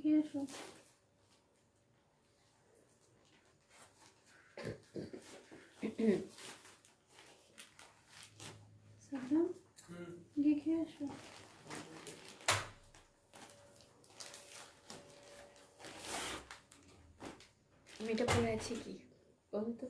দেখে এসো। সালাম দেখে এসো। এটা পরে আছে কি বলো তো?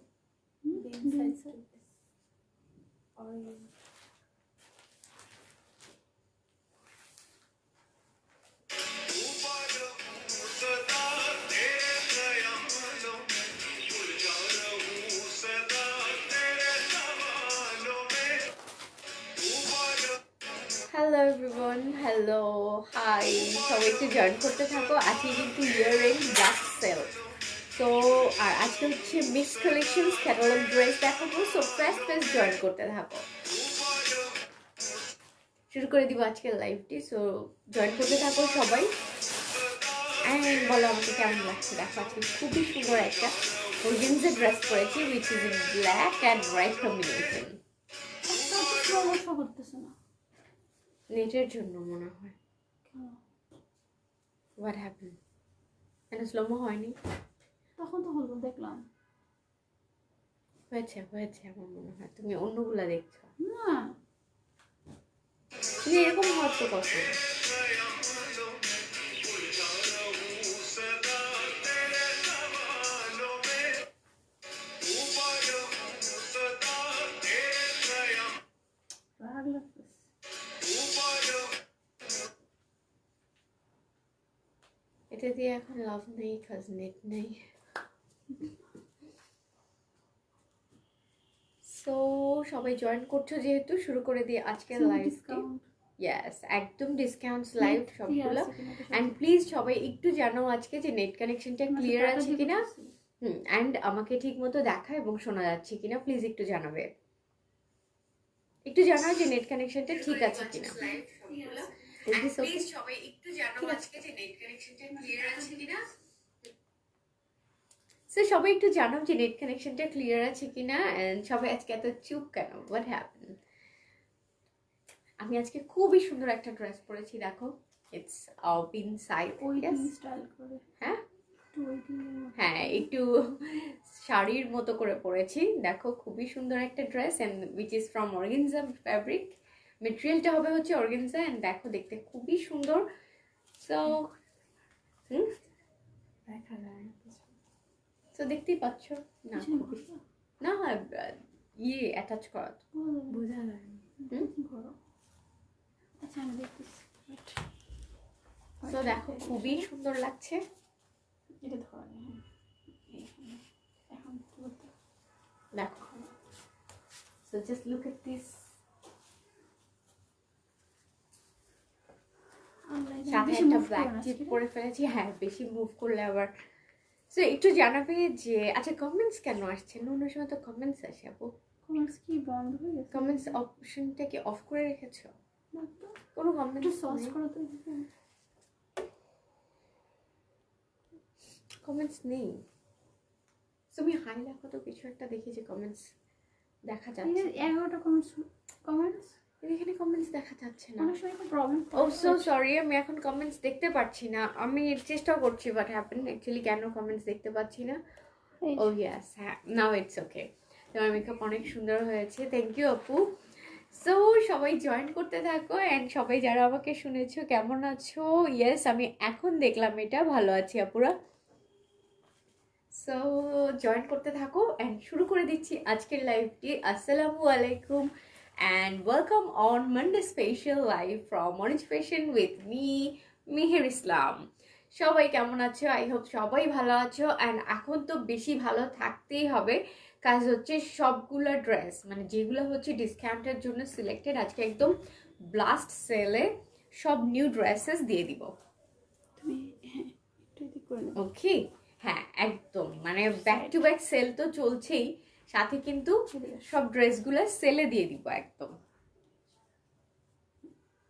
হ্যালো এভরিওয়ান, হ্যালো হাই, সবাই একটু জয়েন করতে থাকো। আজকে কিন্তু ইয়ার এন্ড ব্ল্যাক সেল, তো আর আজকে হচ্ছে মিক্স কালেকশনস ক্যাটালগ ড্রেস দেখাবো। সো ফার্স্ট জয়েন করতে থাকো, শুরু করে দিব আজকের লাইভটি। সো জয়েন করতে থাকো সবাই অ্যান্ড বলো আমাকে কেমন লাগছে। দেখো আজকে খুবই সুন্দর একটা অর্গানজা ড্রেস পরেছি, which is in black and white combination. করতেছে না নেটের জন্য মনে হয়। What happen? কেন স্লোমো হয়নি? তখন তো হলো, দেখলাম হয়েছে হয়েছে আমার মনে হয়। তুমি অন্যগুলা দেখছো না। তুমি এরকম হওয়ার তো কত। এটা দিয়ে এখন লাভ নেই, কাজ নেট নেই। সো সবাই জয়েন করছো যেহেতু, শুরু করে দিয়ে আজকের লাইভটি। ইয়েস, একদম ডিসকাউন্টস লাইভ সবগুলো। অ্যান্ড প্লিজ সবাই একটু জানো আজকে যে নেট কানেকশনটা ক্লিয়ার আছে কিনা, অ্যান্ড আমাকে ঠিক মতো দেখা এবং শোনা যাচ্ছে কিনা প্লিজ একটু জানাবে। একটু জানাও যে নেট কানেকশনটা ঠিক আছে কিনা। প্লিজ সবাই একটু জানাও আজকে যে নেট কানেকশনটা ক্লিয়ার আছে কিনা। সো সবাই একটু জানাও যে নেট কানেকশনটা ক্লিয়ার আছে কিনা। এন্ড সবাই আজকে এত চুপ কেন? What happen? আমি আজকে খুবই সুন্দর একটা ড্রেস পরেছি, দেখো। ইটস পিন সাইড, স্টাইল করে। হ্যাঁ হ্যাঁ, একটু শাড়ির মতো করে পরেছি। দেখো খুবই সুন্দর একটা dress, and which is from organza fabric. মেটেরিয়ালটা হবে হচ্ছে অর্গানজা, এন্ড দেখো দেখতে খুবই সুন্দর। সো দেখা যায়, তো দেখতেই পাচ্ছ না, খুবই না ইয়ে অ্যাটাচ করা বোঝা যায়। আচ্ছা আমি দেখতেছি। তো দেখো খুবই সুন্দর লাগছে। এটা ধরা এখন দেখো, so just look at this. সাথে একটা ব্ল্যাক চিপ পরে ফেলেছি। হ্যাঁ, বেশি মুভ করলে আবার। সো একটু জানাবে যে আচ্ছা কমেন্টস কেন আসছে? অন্য সময় তো কমেন্টস আসে আপু। কমেন্টস কি বন্ধ হয়ে গেছে? কমেন্টস অপশনটা কি অফ করে রেখেছো? কোনো কমেন্টস সার্চ করো তো। কমেন্টস নেই। তুমি হাই লেখো তো, কিছু একটা দেখি যে কমেন্টস দেখা যাচ্ছে। 11টা কমেন্টস এখানে কমেন্টস দেখা যাচ্ছে না। অনেক সময় প্রবলেম। ও সো সরি, আমি এখন কমেন্টস দেখতে পাচ্ছি না। আমি চেষ্টা করছি, বাট হ্যাপেন অ্যাকচুয়ালি কেন কমেন্টস দেখতে পাচ্ছি না। ও ইয়েস, হ্যাঁ, নাও ইটস ওকে। তোমার মেকআপ অনেক সুন্দর হয়েছে, থ্যাংক ইউ আপু। সো সবাই জয়েন করতে থাকো, অ্যান্ড সবাই যারা আমাকে শুনেছো কেমন আছো? ইয়েস, আমি এখন দেখলাম এটা, ভালো আছি আপুরা। সো জয়েন করতে থাকো, অ্যান্ড শুরু করে দিচ্ছি আজকের লাইভটি। আসসালামু আলাইকুম and welcome on Monday special live from Orange Fashion with me, Meher Islam. সবাই কেমন আছো? আই হোপ সবাই ভালো আছো। অ্যান্ড এখন তো বেশি ভালো থাকতেই হবে, কাজ হচ্ছে সবগুলো ড্রেস মানে যেগুলো হচ্ছে ডিসকাউন্টের জন্য সিলেক্টেড, আজকে একদম ব্লাস্ট সেলে সব নিউ ড্রেসেস দিয়ে দিব। ওকে, হ্যাঁ একদম, মানে ব্যাক টু ব্যাক সেল তো চলছেই, সাথে কিন্তু সব ড্রেসগুলো সেলে দিয়ে দিব একদম।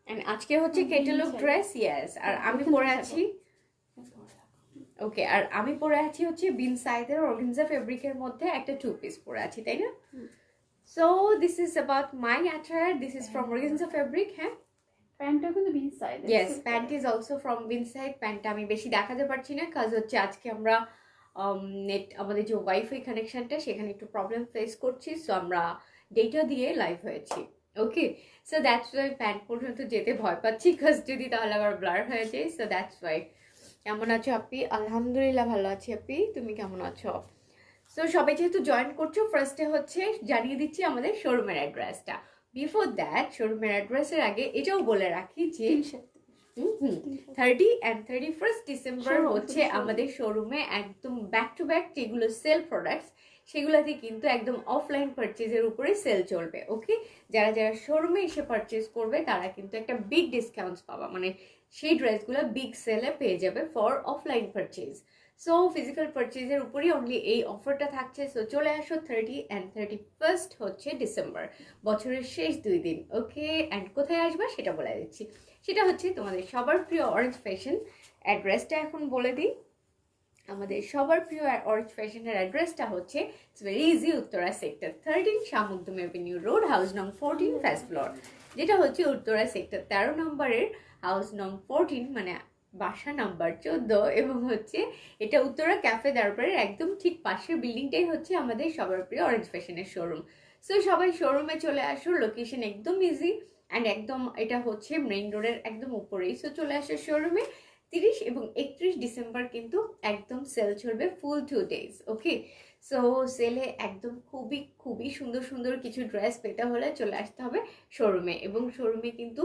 এন্ড আজকে হচ্ছে ক্যাটালগ ড্রেস, ইয়েস। আর আমি পরে আছি, ওকে, আর আমি পরে আছি হচ্ছে বিন সাইদের অর্গানজা ফেব্রিকের মধ্যে একটা 2 পিস পরে আছি, তাই না? So this is about my attire, this is from organza fabric. হ্যাঁ, প্যান্টটা কিন্তু inside. Yes, pant is also from inside. প্যান্টটা আমি বেশি দেখাতে পারছি না, কাজ হচ্ছে আজকে আমরা নেট আমাদের যে ওয়াইফাই কানেকশনটা সেখানে একটু প্রবলেম ফেস করছি, সো আমরা ডেটা দিয়ে লাইভ হয়েছি। ওকে, সো দ্যাটস ওয়াই প্যান্ট পর্যন্ত যেতে ভয় পাচ্ছি, বিকজ যদি তাহলে আবার ব্লার হয়ে যায়, সো দ্যাটস ওয়াই। কেমন আছো আপি? আলহামদুলিল্লাহ ভালো আছি আপি, তুমি কেমন আছো? সো সবাই যেহেতু জয়েন করছো, ফার্স্টে হচ্ছে জানিয়ে দিচ্ছি আমাদের শোরুমের অ্যাড্রেসটা। বিফোর দ্যাট, শোরুমের অ্যাড্রেসের আগে এটাও বলে রাখি যে 30 and 31st ডিসেম্বর হচ্ছে আমাদের শোরুমে একদম ব্যাক টু ব্যাক যেগুলো সেল প্রোডাক্টস সেগুলোতে কিন্তু একদম অফলাইন পারচেজের উপরে সেল চলবে। ওকে, যারা যারা শোরুমে এসে পারচেজ করবে তারা কিন্তু একটা বিগ ডিসকাউন্টস পাবা, মানে সেই ড্রেসগুলো বিগ সেলে পেয়ে যাবে for offline purchase. So physical পারচেজের উপরই অনলি এই অফারটা থাকছে। সো চলে আসো 30 and 31st হচ্ছে ডিসেম্বর, বছরের শেষ 2 দিন। ওকে, অ্যান্ড কোথায় আসবা সেটা বলে দিচ্ছি, সেটা হচ্ছে তোমাদের সবার প্রিয় অরেঞ্জ ফ্যাশন। অ্যাড্রেসটা এখন বলে দিই, আমাদের সবার প্রিয় অরেঞ্জ ফ্যাশনের অ্যাড্রেসটা হচ্ছে it's very easy, Uttara sector 13 শামুকদম এভিনিউ রোড, হাউস নং 14, ফার্স্ট ফ্লোর। যেটা হচ্ছে উত্তরা সেক্টর 13 নম্বরের হাউস নং 14, মানে বাসা নাম্বার 14, এবং হচ্ছে এটা উত্তরা ক্যাফে দরবারের একদম ঠিক পাশের বিল্ডিংটাই হচ্ছে আমাদের সবার প্রিয় অরেঞ্জ ফ্যাশনের শোরুম। সো সবাই শোরুমে চলে আসো, লোকেশন একদম ইজি অ্যান্ড একদম এটা হচ্ছে মেইন রোডের একদম উপরেই। সো চলে আসো শোরুমে। 30 এবং 31 ডিসেম্বর কিন্তু একদম সেল চলবে ফুল 2 days। ওকে, সো সেলে একদম খুবই খুবই সুন্দর সুন্দর কিছু ড্রেস পেতে হলে চলে আসতে হবে শোরুমে। এবং শোরুমে কিন্তু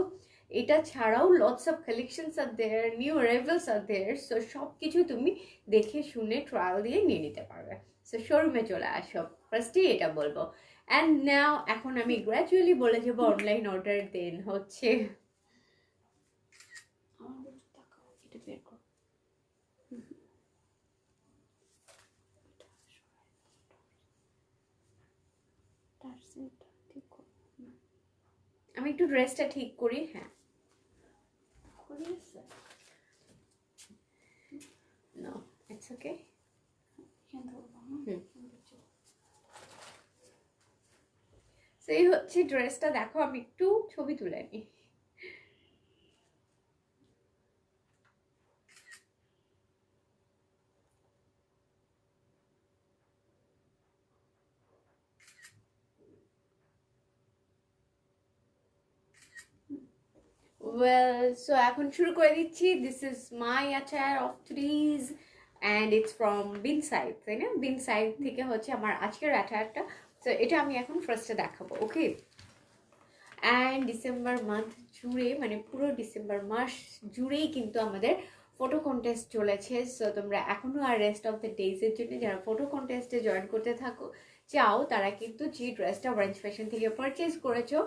এটা ছাড়াও lots of collections are there, new arrivals are there. So সব কিছু তুমি দেখে শুনে ট্রায়াল দিয়ে নিয়ে নিতে পারবে। সো শোরুমে চলে আসো, ফার্স্টেই এটা বলবো। অ্যান্ড নাও এখন আমি গ্র্যাজুয়ালি বলে যাবো অনলাইন অর্ডার, দেন হচ্ছে এটা বের কর। ঠিক কর। আমি একটু ড্রেসটা ঠিক করি। হ্যাঁ, খুলে গেছে? No it's okay. এখানে ধরবো। সেই হচ্ছে ড্রেসটা, দেখো আমি একটু ছবি তুলে নিই। ওয়েল, সো এখন শুরু করে দিচ্ছি। This is my attire of today's and it's from Bin Saeed, তাই না? বিন সাইড থেকে হচ্ছে আমার আজকের অ্যাটায়ারটা। সো এটা আমি এখন ফার্স্টে দেখাবো। ওকে, অ্যান্ড ডিসেম্বর মান্থ জুড়ে, মানে পুরো ডিসেম্বর মাস জুড়েই কিন্তু আমাদের ফটো কন্টেস্ট চলেছে। সো তোমরা এখনও আর রেস্ট অফ দ্য ডেজের জন্য যারা ফটো কন্টেস্টে জয়েন করতে থাকো চাও, তারা কিন্তু যে ড্রেসটা অরেঞ্জ ফ্যাশন থেকে পারচেজ করেছো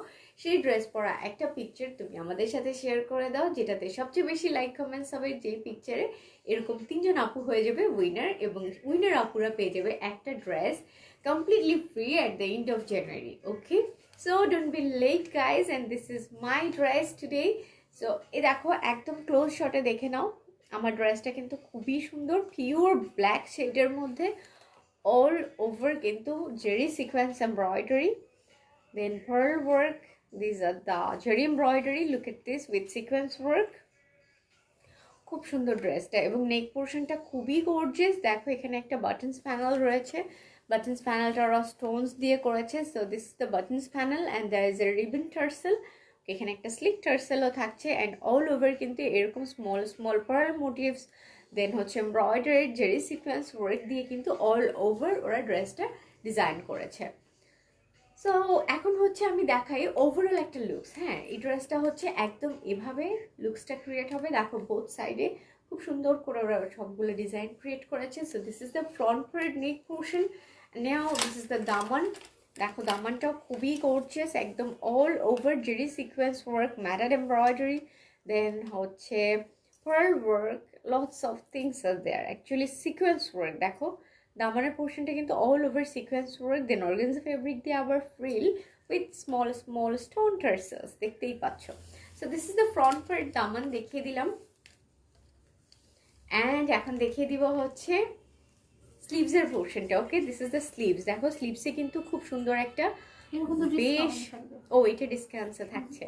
সেই ড্রেস পরা একটা পিকচার তুমি আমাদের সাথে শেয়ার করে দাও, যেটাতে সবচেয়ে বেশি লাইক কমেন্টস হবে। যেই পিকচারে এরকম 3 জন আপু হয়ে যাবে উইনার, এবং উইনার আপুরা পেয়ে যাবে একটা dress completely free at the end of January. Okay, so don't be late guys, and this is my dress today. So এই দেখো একদম ক্লোজ শটে দেখে নাও, আমার ড্রেসটা কিন্তু খুবই সুন্দর, পিওর ব্ল্যাক শেডের মধ্যে, অল ওভার কিন্তু zari sequence embroidery, then pearl work, this are the zari embroidery, look at this with sequence work. খুব সুন্দর ড্রেসটা, এবং নেক পোর্শনটা খুবই গর্জিয়াস। দেখো এখানে একটা বাটনস প্যানেল রয়েছে, বাটনস প্যানেলটা ওরা স্টোনস দিয়ে করেছে। So this is the buttons panel and there is a ribbon tassel, এখানে একটা স্লিক টার্সেলও থাকছে, অ্যান্ড অল ওভার কিন্তু এরকম স্মল স্মল পার্ল মোটিভস, দেন হচ্ছে এমব্রয়ডারি জেরি সিকোয়েন্স ওয়ার্ক দিয়ে কিন্তু অল ওভার ওরা ড্রেসটা ডিজাইন করেছে। সো এখন হচ্ছে আমি দেখাই ওভারঅল একটা লুকস। হ্যাঁ, এই ড্রেসটা হচ্ছে একদম এভাবে লুকসটা ক্রিয়েট হবে। দেখো বোথ সাইডে খুব সুন্দর করে ওরা সবগুলো ডিজাইন ক্রিয়েট করেছে। So this is the front part neck portion, now this is the দামান। দেখো দামানটাও খুবই গর্জিয়াস, একদম all over zari sequence work, matter embroidery, then হচ্ছে pearl work, lots of things are there, actually sequence work. দেখো দামানের পোর্শনটা কিন্তু all over sequence work, then organza fabric দিয়ে আবার frill with small small stone tassels, দেখতেই পাচ্ছ। So this is the front part, দামান দেখিয়ে দিলাম। অ্যান্ড এখন দেখিয়ে দিব হচ্ছে স্লিভসের পোর্শনটা। ওকে, দিস ইজ দ্য স্লিভস। দেখো স্লিভসে কিন্তু খুব সুন্দর একটা বেশ, ও এটা ডিসকাউন্টসে থাকছে,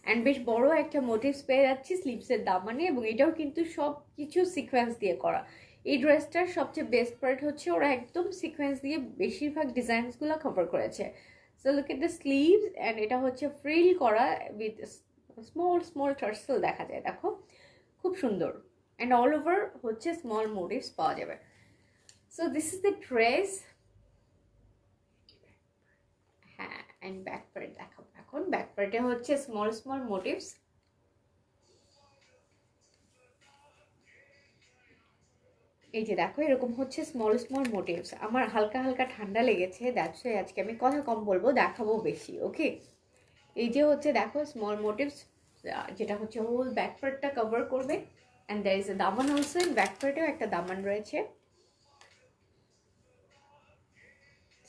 অ্যান্ড বেশ বড় একটা মোটিভস পেয়ে যাচ্ছি স্লিভসের দামানে, এবং এটাও কিন্তু সব কিছু সিকোয়েন্স দিয়ে করা। এই ড্রেসটার সবচেয়ে বেস্ট পার্ট হচ্ছে ওরা একদম সিকোয়েন্স দিয়ে বেশিরভাগ ডিজাইনসগুলো কভার করেছে। So look at the sleeves, and এটা হচ্ছে ফ্রিল করা উইথ স্মল স্মল টার্সেল দেখা যায়, দেখো খুব সুন্দর। অ্যান্ড অল ওভার হচ্ছে স্মল মোটিভস পাওয়া যাবে। So this is the dress. হ্যাঁ, অ্যান্ড ব্যাক পার্ট দেখাবো এখন। ব্যাক পার্টে হচ্ছে স্মল স্মল মোটিভস। এই যে দেখো এরকম হচ্ছে স্মল স্মল মোটিভস। আমার হালকা হালকা ঠান্ডা লেগেছে, দ্যাটস ওয়াই আজকে আমি কথা কম বলবো, দেখাবো বেশি। ওকে, এই যে হচ্ছে দেখো স্মল মোটিভস, যেটা হচ্ছে হোল ব্যাক পার্টটা কভার করবে। And there is A Daman also, back পার্টেও একটা দামান রয়েছে।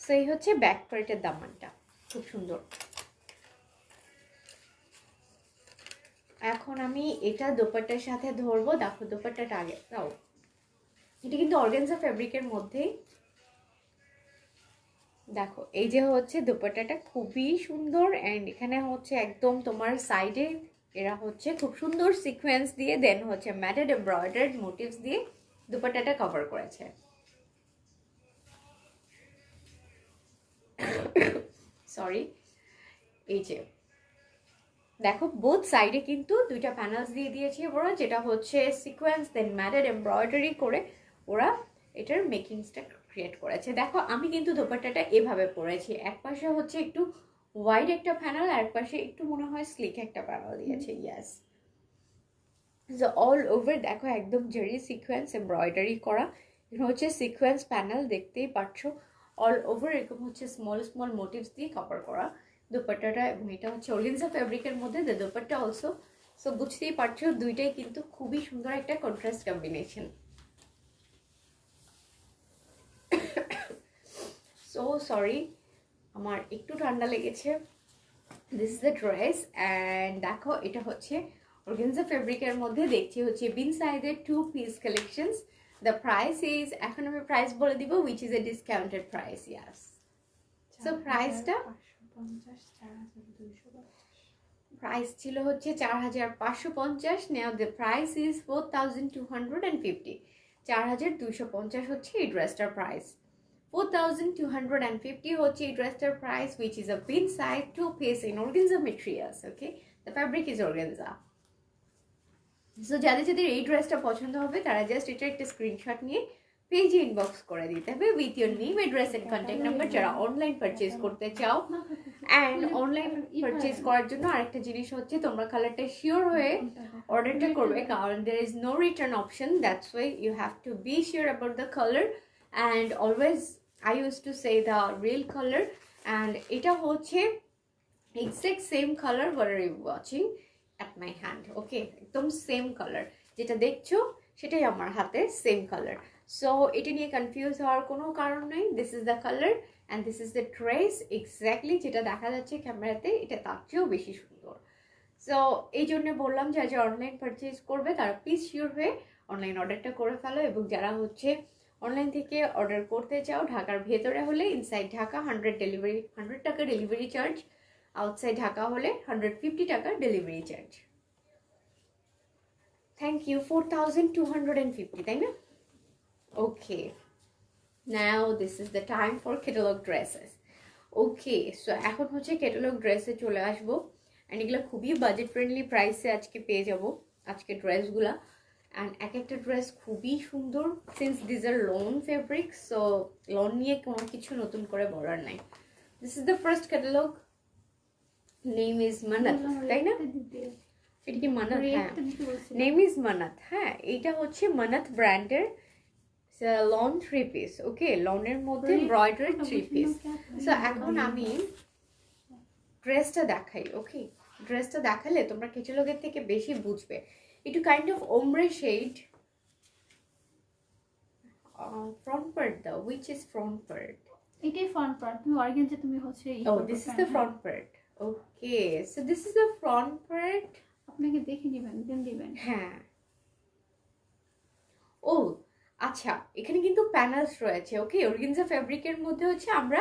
সেই হচ্ছে ব্যাক পার্টের দামানটা, খুব সুন্দর। এখন আমি এটা দোপাট্টার সাথে ধরবো, দেখো দোপাট্টাটা আগে দাও। এটা কিন্তু অর্গানজা ফ্যাব্রিকের মধ্যেই, দেখো এই যে হচ্ছে দোপাট্টাটা খুবই সুন্দর। অ্যান্ড এখানে হচ্ছে একদম তোমার সাইডে এরা হচ্ছে খুব সুন্দর সিকোয়েন্স দিয়ে, দেন হচ্ছে ম্যাটেড এমব্রয়ডার্ড মোটিভস দিয়ে দোপাট্টাটা কভার করেছে। সরি, এই যে দেখো বোথ সাইডে কিন্তু দুইটা প্যানেলস দিয়ে দিয়েছে ওরা, যেটা হচ্ছে সিকোয়েন্স দেন ম্যাটেড এমব্রয়ডারি করে ওরা এটার মেকিংসটা ক্রিয়েট করেছে। দেখো আমি কিন্তু দোপাট্টাটা এভাবে পরেছি, এক পাশে হচ্ছে একটু ওয়াইড একটা প্যানেল, আর এক পাশে একটু মনে হয় স্লিক একটা প্যানেল দিয়েছে। ইয়াস, সো অল ওভার দেখো একদম জেরি সিকোয়েন্স এমব্রয়ডারি করা। এখানে হচ্ছে সিকোয়েন্স প্যানেল দেখতেই পাচ্ছ, অল ওভার এরকম হচ্ছে স্মল স্মল মোটিভস দিয়ে কভার করা দোপাট্টাটা। এবং এটা হচ্ছে অর্গানজা ফ্যাব্রিকের মধ্যে দ্য দোপাট্টা অলসো। সো বুঝতেই পারছো দুইটাই কিন্তু খুবই সুন্দর একটা কন্ট্রাস্ট কম্বিনেশন। সো সরি, আমার একটু ঠান্ডা লেগেছে। This is the dress, and দেখো এটা হচ্ছে অর্গানজা ফেব্রিকের মধ্যে, দেখছি হচ্ছে বিন সাইজের 2 piece collections. The price is, এখন আমি প্রাইস বলে দিব, which is a discounted price. Yes, so প্রাইসটা প্রাইস ছিল হচ্ছে 4550। নাও দ্য প্রাইস ইজ 4250। 4250 হচ্ছে এই ড্রেসটার প্রাইস। 4250 হচ্ছে এই ড্রেসটার price, which is a pin side 2 piece in organza materials. Okay, the fabric is organza. So যাদের যাদের এই ড্রেসটা পছন্দ হবে তারা জাস্ট এটা একটা স্ক্রিনশট নিয়ে পেজে ইনবক্স করে দিতে হবে with your name, address and contact number, যারা অনলাইন পারচেজ করতে চাও। অ্যান্ড অনলাইন পারচেজ করার জন্য আরেকটা জিনিস হচ্ছে তোমরা কালারটা শিওর হয়ে অর্ডারটা করবে, কারণ there is no return option. That's why you have to be sure about the color, and always I used to say the real color. And এটা হচ্ছে exact same color what are you watching at my hand. Okay, একদম same colour, যেটা দেখছো সেটাই আমার হাতে same colour. So এটা নিয়ে কনফিউজ হওয়ার কোনো কারণ নেই। This is the colour and this is the dress. Exactly যেটা দেখা যাচ্ছে ক্যামেরাতে এটা তার চেয়েও বেশি সুন্দর। সো এই জন্য বললাম যে যারা অনলাইন পারচেজ করবে তারা প্লিজ শিওর হয়ে অনলাইন অর্ডারটা করে ফেলো। এবং যারা হচ্ছে অনলাইন থেকে অর্ডার করতে চাও ঢাকার ভেতরে হলে ইনসাইড ঢাকা 100 টাকা ডেলিভারি চার্জ, আউটসাইড ঢাকা হলে 150 টাকা ডেলিভারি চার্জ। Thank you. 4250, তাই না? Okay, now this is the time for catalogue dresses. Okay, so এখন হচ্ছে ক্যাটালগ ড্রেসে চলে আসবো। অ্যান্ড এগুলো খুবই বাজেট ফ্রেন্ডলি প্রাইসে আজকে পেয়ে যাবো আজকে ড্রেসগুলা। অ্যান্ড এক একটা ড্রেস খুবই সুন্দর, since these are lawn fabric, so lawn নিয়ে কোনো কিছু নতুন করে বলার নাই। This is the first catalogue, name is Manat, তাই না? এটা কি মানাত? হ্যাঁ, নেম ইজ মানাত। হ্যাঁ, এইটা হচ্ছে মানাত ব্র্যান্ডের লন 3 পিস। ওকে, লনের মধ্যে এমব্রয়ডারি 3 পিস। সো এখন আমি ড্রেসটা দেখাই। ওকে, ড্রেসটা দেখালে তোমরা ক্যাটালগের থেকে বেশি বুঝবে। একটু কাইন্ড অফ ওমরে শেড। ফ্রন্ট পার্ট দাও, উইচ ইজ ফ্রন্ট পার্ট? এটাই ফ্রন্ট পার্ট, তুমি অর্গানজা তুমি হচ্ছে this is the front part. Okay, so this is the front part. আপনাকে দেখে নেবেন, দেন দিবেন। হ্যাঁ, ও আচ্ছা, এখানে কিন্তু প্যানেলস রয়েছে। ওকে, অর্গানজা ফ্যাব্রিকের মধ্যে হচ্ছে আমরা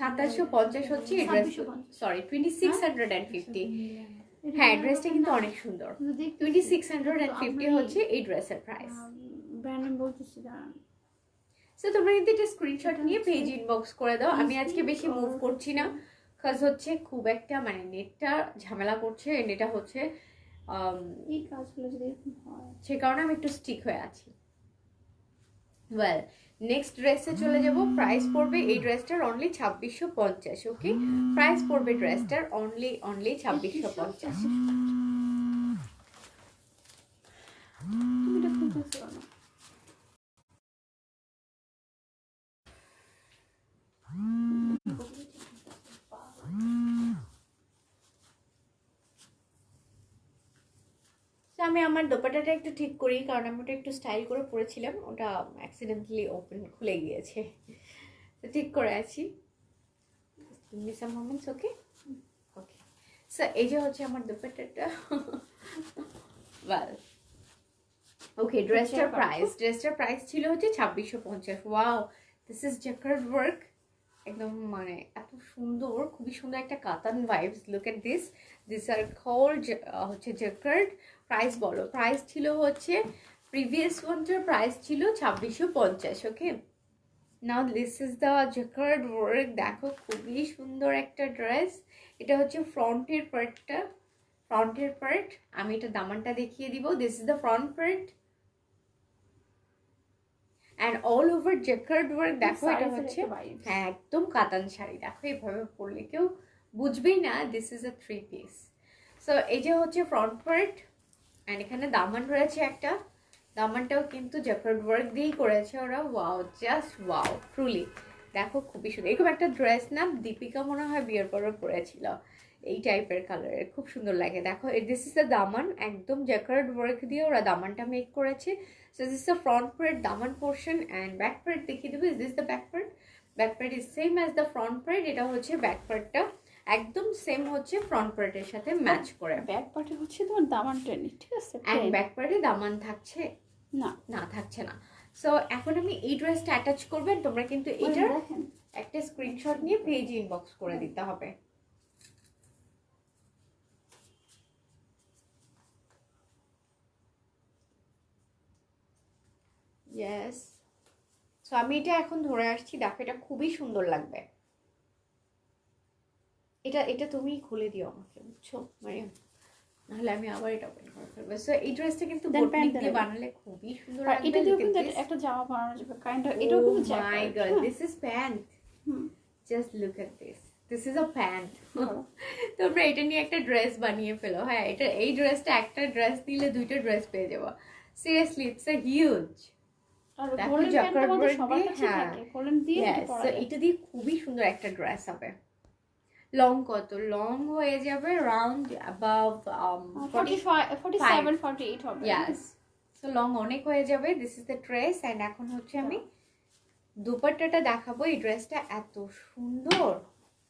2750 হচ্ছে এই ড্রেস, 2650 সরি 2650। হ্যাঁ ড্রেসটা কিন্তু অনেক সুন্দর। 2650 হচ্ছে এই ড্রেসের প্রাইস। ব্র্যান্ড আমি বলতেছি দাঁড়ান। সো তোমরা কিন্তু এটা স্ক্রিনশট নিয়ে পেজ ইনবক্স করে দাও। আমি আজকে বেশি মুভ করছি না, কাজ হচ্ছে খুব একটা মানে নেটটা ঝামেলা করছে, নেটটা হচ্ছে এই কাজগুলো যদি এরকম হয় সে কারণে আমি একটু স্টিক হয়ে আছি। ওয়েল নেক্সট ড্রেসে চলে যাব। প্রাইস পড়বে এই ড্রেসটার অনলি 2650। ওকে, প্রাইস পড়বে ড্রেসটার অনলি 2650। তুমি এটা খুলতেছো না? আমি আমার দোপাট্টাটা একটু ঠিক করি, কারণ আমি ওটা একটু স্টাইল করে পরেছিলাম, ওটা অ্যাক্সিডেন্টালি ওপেন খুলে গিয়েছে, তো ঠিক করে আছি। সাম মোমেন্টস। ওকে ওকে, সো এই যে হচ্ছে আমার দোপাট্টাটা। ওয়েল ওকে, ড্রেসটার প্রাইস ছিল হচ্ছে 2650। Wow, this is jacquard work, একদম মানে এত সুন্দর, খুবই সুন্দর একটা কাতান vibes. Look at this are called হচ্ছে জ্যাকার্ড। প্রাইস বলো, প্রাইস ছিল হচ্ছে প্রিভিয়াস ওয়ানটার প্রাইস ছিল 2650। Okay, now this is the jacquard work. দেখো খুবই সুন্দর একটা ড্রেস। এটা হচ্ছে ফ্রন্টের পার্ট। আমি এটা দামানটা দেখিয়ে দিব। This is the front part and all over jacquard work. দেখো এটা হচ্ছে হ্যাঁ একদম কাতান শাড়ি। দেখো এইভাবে পরলে কেউ বুঝবেই না this is a 3 piece. So এই যে হচ্ছে ফ্রন্ট পার্ট অ্যান্ড এখানে দামান রয়েছে একটা, দামানটাও কিন্তু জ্যাকার্ড ওয়ার্ক দিয়েই করেছে ওরা। Wow, just wow, truly. দেখো খুবই সুন্দর, এরকম একটা ড্রেস না দীপিকা মনে হয় বিয়ের পরে পরেছিল, এই টাইপের কালারের, খুব সুন্দর লাগে। দেখো দিস ইজ দ্য দামান, একদম জ্যাকার্ড ওয়ার্ক দিয়ে ওরা দামানটা মেক করেছে। So this is the front part daman portion and back part দেখিয়ে দেবো। Is this the back part? Back part is same as the front part. এটা হচ্ছে back partটা একদম same হচ্ছে front part এর সাথে ম্যাচ করে। ব্যাক পার্টে হচ্ছে তোমার দামান ট্রেনিং, ঠিক আছে? and back part এ দামান থাকছে না থাকছে না। সো এখন আমি এই ড্রেসটা অ্যাটাচ করবেন, তোমরা কিন্তু এটা একটা স্ক্রিনশট নিয়ে পেজ ইনবক্স করে দিতে হবে। ইয়েস, সো আমি এটা এখন ধরে আসছি। দেখো এটা খুবই সুন্দর লাগবে। এটা তুমি খুলে দিও আমাকে, বুঝছো মারিয়াম, নাহলে আমি আবার এটা ওপেন করে ফেলবো। সো এই ড্রেসটা কিন্তু বোটনিক দিয়ে বানালে খুবই সুন্দর লাগবে। এটা দিয়েও কিন্তু একটা জামা বানানো যাবে কাইন্ড অফ। এটাও কিন্তু jacket. My god, this is pant. Just look at this is a pant. তোমরা এটা নিয়ে একটা ড্রেস বানিয়ে ফেলো। হ্যাঁ, এই ড্রেসটা একটা ড্রেস দিলে দুইটা ড্রেস পেয়ে যাবো। Seriously it's a huge. দেখো জ্যাকার্ড ওয়ার্ক দিয়ে, হ্যাঁ এটা দিয়ে খুবই সুন্দর একটা ড্রেস হবে। লং কত? লং হয়ে যাবে রাউন্ড অ্যাবাভ 47 48 হবে। ইয়েস, সো লং অনেক হয়ে যাবে। This is the dress and এখন হচ্ছে আমি দুপাট্টাটা দেখাবো। এই ড্রেসটা এত সুন্দর,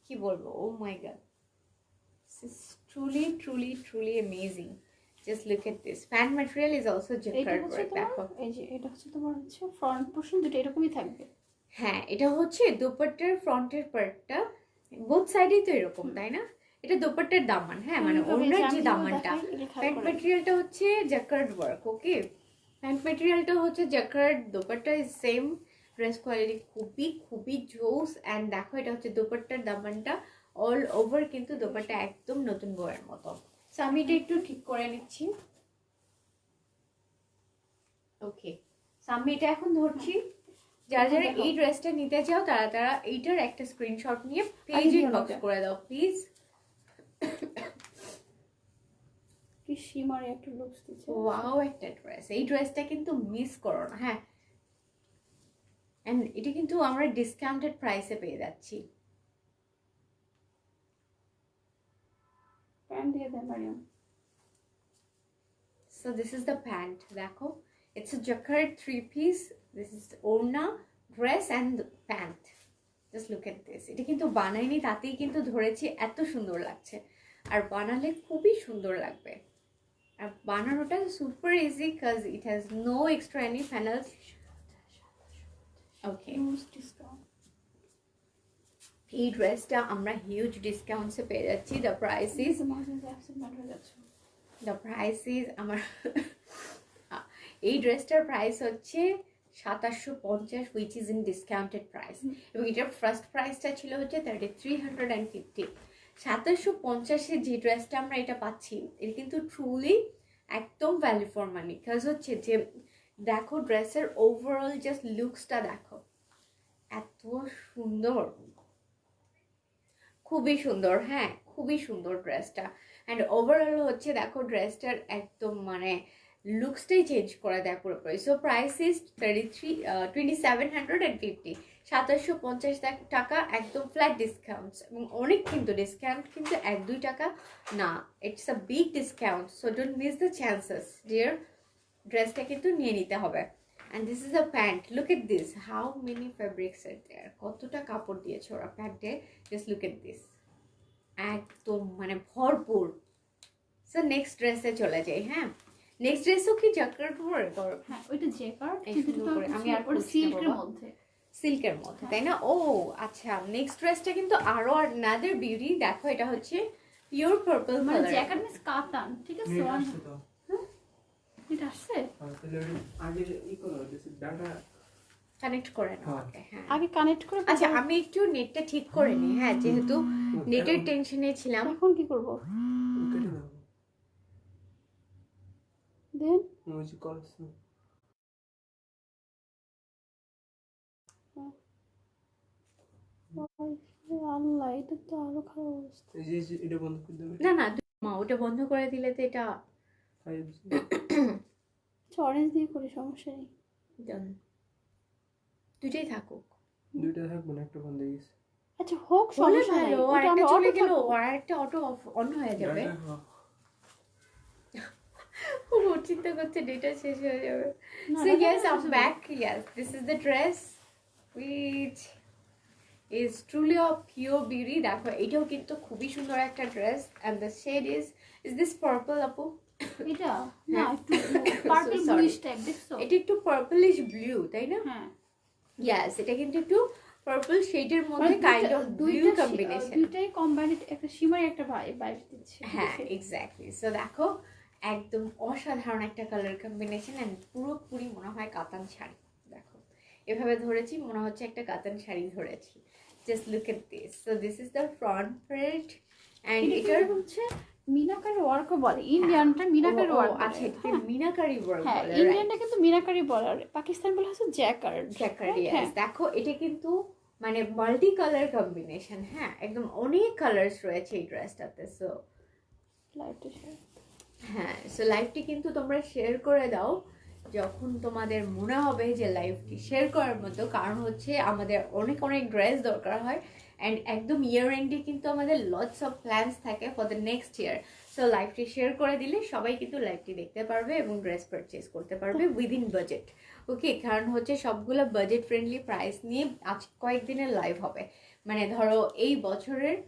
কি বলবো, oh my god, this is truly truly truly amazing. Just look at this. Pant material is also jacquard work. দেখো এই যে এটা হচ্ছে তোমার হচ্ছে ফ্রন্ট পোরশন, দুটো এরকমই থাকবে। হ্যাঁ, এটা হচ্ছে দুপাট্টার ফ্রন্টের পার্টটা, বোথ সাইডেই তো এরকম, তাই না? এটা দোপাট্টার দামান, হ্যাঁ মানে ওনার যে দামানটা। প্যান্ট ম্যাটেরিয়ালটা হচ্ছে জ্যাকার্ড ওয়ার্ক। ওকে, প্যান্ট ম্যাটেরিয়ালটা হচ্ছে jacquard, dupatta is same. Dress quality খুবই খুবই জোস। অ্যান্ড দেখো এটা হচ্ছে দোপাট্টার দামানটা অল ওভার, কিন্তু দোপাট্টা একদম নতুন বইয়ের মতো। সো আমি এটা একটু ঠিক করে নিচ্ছি। ওকে, সো আমি এটা এখন ধরছি। যারা যারা এই ড্রেসটা নিতে চাও তারা এইটার একটা স্ক্রিনশট নিয়ে পেজ ইনবক্স করে দাও প্লিজ। কি শিমারে একটা লুকস দিচ্ছে। ওয়াও, একটা ড্রেস। এই ড্রেসটা কিন্তু মিস করো না। হ্যাঁ, এন্ড এটা কিন্তু আমরা ডিসকাউন্টেড প্রাইসে পেয়ে যাচ্ছি। প্যান্ট দিয়ে then Maryam. So this is the pant. দেখো it's a jacquard 3 piece. This is orna, dress and pant. Just look at this. এটা কিন্তু বানাইনি, তাতেই কিন্তু ধরেছি এত সুন্দর লাগছে। আর বানালে খুবই সুন্দর লাগবে। আর বানানোটা সুপার ইজি কাজ it has no extra any panels. Okay, এই ড্রেসটা আমরা হিউজ ডিসকাউন্টসে পেয়ে যাচ্ছি। দ্য প্রাইস ইজ আমার এই ড্রেসটার প্রাইস হচ্ছে 2750, which is in discounted price, এবং এটার ফার্স্ট প্রাইসটা ছিল হচ্ছে 3350। 2750-এ যে ড্রেসটা আমরা এটা পাচ্ছি, এটা কিন্তু ট্রুলি একদম ভ্যালু ফর মানি। বিকজ হচ্ছে যে দেখো ড্রেসের ওভারঅল জাস্ট লুকসটা দেখো, এত সুন্দর, খুবই সুন্দর, হ্যাঁ খুবই সুন্দর ড্রেসটা। অ্যান্ড ওভারঅল হচ্ছে দেখো ড্রেসটার একদম মানে লুকসটাই চেঞ্জ করে দেয় পুরোপুরি। সো প্রাইস ইজ 2750, 2750 টাকা, একদম ফ্ল্যাট ডিসকাউন্টস, এবং অনেক কিন্তু ডিসকাউন্ট, কিন্তু 1-2 টাকা না, it's a big discount. So don't miss the chances dear, ড্রেসটা কিন্তু নিয়ে নিতে হবে। And this is a pant, look at this, how many fabrics are there, কতটা কাপড় দিয়েছে ওরা প্যান্টে, জাস্ট লুক এট দিস, একদম মানে ভরপুর। সো নেক্সট ড্রেসে চলে যাই। হ্যাঁ, নেক্সট ড্রেসও কি জ্যাকেট পরে? হ্যাঁ, ওইটা জ্যাকেট, আমি আর সিল্কের মধ্যে, সিল্কের মধ্যে, তাই না? ও আচ্ছা, নেক্সট ড্রেসটা কিন্তু আরো another বিউটি। দেখো এটা হচ্ছে পিওর পার্পল মানে কালার, জ্যাকেট মিন্স কাতান, ঠিক আছে? এটা আসছে, আগে ই করো ডাটা কানেক্ট করে নাও আগে। হ্যাঁ, আগে কানেক্ট করে। আচ্ছা আমি একটু নেটটা ঠিক করে নিই, হ্যাঁ যেহেতু নেটের টেনশনে ছিলাম। এখন কি করব? কেটে দাও। দেন মুজি কলস আল্লাহ, এটা তো আরো খারাপ অবস্থা। এই যে এটা বন্ধ করে দেবে। না না মা, ওটা বন্ধ করে দিলে তো এটা 5G অরেঞ্জ দিয়ে করি, সমস্যা নেই। done। দুইটাই থাকুক, দুইটা থাকবে না, একটা বন্ধ হয়ে গেছে। আচ্ছা হোক, বলে সমস্যা নেই। ভালো, আর একটা চলে গেল, আর একটা অটো অন হয়ে যাবে। ও চিন্তা করছে ডেটা শেষ হয়ে যাবে। So yes, I'm back. Yes, this is the dress which is truly of pure beauty. দেখো এটাও কিন্তু খুবই সুন্দর একটা dress, and the shade is this purple আপু? এটা না, একটু পার্পল ব্লুইশ টাইপ, দেখছো? এটা একটু পার্পলিশ ব্লু, তাই না? হ্যাঁ, Yes, এটা কিন্তু একটু পার্পল শেডের মধ্যে কাইন্ড অফ ব্লু কম্বিনেশন। দুইটাই কম্বাইন্ড, একটা শিমারি একটা ভাইব দিচ্ছে। হ্যাঁ এক্স্যাক্টলি। সো দেখো একদম অসাধারণ একটা কালার কম্বিনেশন, এন্ড পুরোপুরি মনে হয় কাতান শাড়ি। দেখো এভাবে ধরেছি, মনে হচ্ছে একটা কাতান শাড়ি ধরেছি। Just look at this. So this is the front part, and এটার হচ্ছে মিনাকারি ওয়ার্কও বলে, ইন্ডিয়ানটা মিনাকারি ওয়ার্ক। আচ্ছা, এটা মিনাকারি ওয়ার্ক হ্যাঁ, বলে, ইন্ডিয়ানটা কিন্তু মিনাকারি বলে, আর পাকিস্তান বলে হচ্ছে জ্যাকার্ড। yes। দেখো এটা কিন্তু মানে মাল্টি কালার কম্বিনেশন, হ্যাঁ একদম অনেক কালার্স রয়েছে এই ড্রেসটাতে। সো হ্যাঁ, সো লাইভটি কিন্তু তোমরা শেয়ার করে দাও যখন তোমাদের মনে হবে যে লাইভটি শেয়ার করার মতো, কারণ হচ্ছে আমাদের অনেক অনেক ড্রেস দরকার হয়, অ্যান্ড একদম ইয়ার এন্ডে কিন্তু আমাদের লটস অফ প্ল্যানস থাকে for the next year. So লাইভটি শেয়ার করে দিলে সবাই কিন্তু লাইভটি দেখতে পারবে এবং ড্রেস পারচেজ করতে পারবে উইদিন বাজেট। ওকে, কারণ হচ্ছে সবগুলো বাজেট ফ্রেন্ডলি প্রাইস নিয়ে আজ কয়েকদিনের লাইভ হবে। মানে ধরো এই বছরের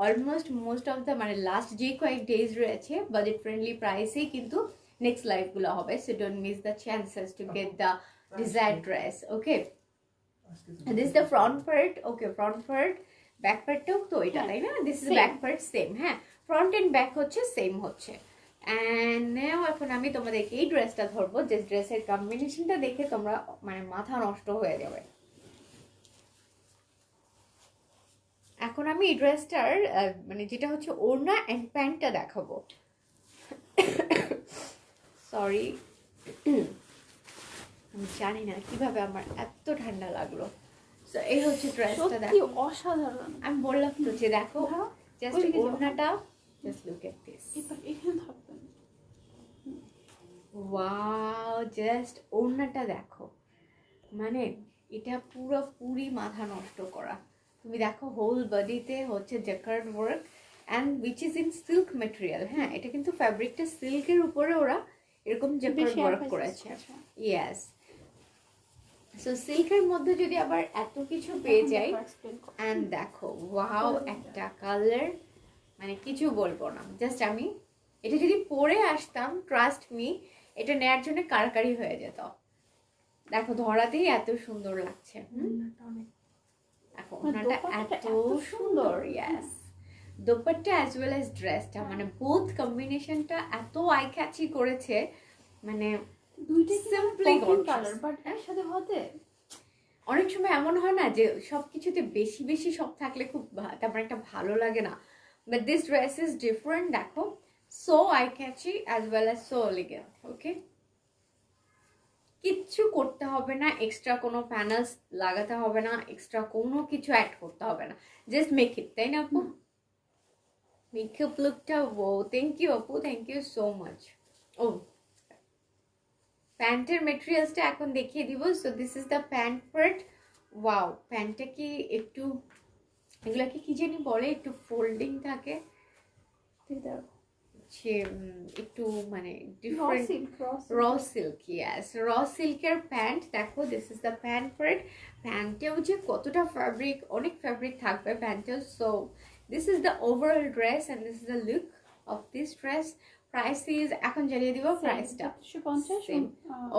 অলমোস্ট মোস্ট অফ দ্য মানে লাস্ট যে কয়েক ডেজ রয়েছে বাজেট ফ্রেন্ডলি প্রাইসেই কিন্তু নেক্সট লাইভগুলো হবে। So don't miss the chances to get the desired dress. Okay, this the front part. Okay, front part, back পার্টটাও তো এটা, তাই না? This is back part same. হ্যাঁ, ফ্রন্ট এন্ড ব্যাক হচ্ছে সেম হচ্ছে। অ্যান্ড নাও এখন আমি তোমাদেরকে এই ড্রেসটা ধরবো, যে ড্রেসের কম্বিনেশনটা দেখে তোমরা মানে মাথা নষ্ট হয়ে যাবে। এখন আমি এই ড্রেসটার মানে যেটা হচ্ছে ওড়না অ্যান্ড প্যান্টটা দেখাবো। সরি, আমি জানি না কিভাবে আমার এত ঠান্ডা লাগলো। সো এই হচ্ছে ড্রেসটা, দেখো অসাধারণ। আমি বললাম তো যে দেখো জাস্ট ওড়নাটা, জাস্ট লুক এট দিস, এখানে থাকবেন। ওয়াও, জাস্ট ওড়নাটা দেখো, মানে এটা পুরোপুরি মাথা নষ্ট করা। তুমি দেখো হোল বডিতে হচ্ছে jacquard work, and which is in silk material. হ্যাঁ, এটা কিন্তু ফ্যাব্রিকটা সিল্কের উপরে ওরা এরকম জ্যাকার্ড ওয়ার্ক করেছে। ইয়েস, সো সিল্কের মধ্যে যদি আবার এত কিছু পেয়ে যাই, অ্যান্ড দেখো ওয়াও একটা কালার, মানে কিছু বলবো না। জাস্ট আমি এটা যদি পরে আসতাম, ট্রাস্ট মি, এটা নেয়ার জন্য কারকারি হয়ে যেত। দেখো ধরাতেই এত সুন্দর লাগছে। দেখো মানে ওনাটা দোপাট্টাটা এত এত সুন্দর, সুন্দর। ইয়াস। দোপাট্টা অ্যাজ ওয়েল অ্যাজ ড্রেসটা, মানে বোথ কম্বিনেশনটা এত আই ক্যাচি করেছে, মানে দুইটা Simply simply gorgeous. Colour but একসাথে হতে অনেক সময় এমন হয় না যে সবকিছুতে বেশি বেশি সব থাকলে খুব তেমন একটা ভালো লাগে না, but this dress is different. দেখো so eye catchy as well as so elegant. Okay, কিচ্ছু করতে হবে না, এক্সট্রা কোনো প্যানেলস লাগাতে হবে না, এক্সট্রা কোনো কিছু অ্যাড করতে হবে না, জাস্ট মেক ইট, তাই না আপু? মেকআপ লুকটা ও, থ্যাংক ইউ আপু, থ্যাংক ইউ সো মাচ। ও, প্যান্টের মেটেরিয়ালসটা এখন দেখিয়ে দিব। So this is the pant part. Wow, প্যান্টটা কি একটু, এগুলাকে কি জানি বলে, একটু ফোল্ডিং থাকে, সে একটু মানে ডিফারেন্ট, র সিল্ক, ইয়াস, র সিল্কের প্যান্ট। দেখো this is the pant part. প্যান্টেও যে কতটা ফ্যাব্রিক, অনেক ফ্যাব্রিক থাকবে প্যান্টেও। So this is the overall dress and this is the look of this dress. Price is, এখন জানিয়ে দিব প্রাইসটা।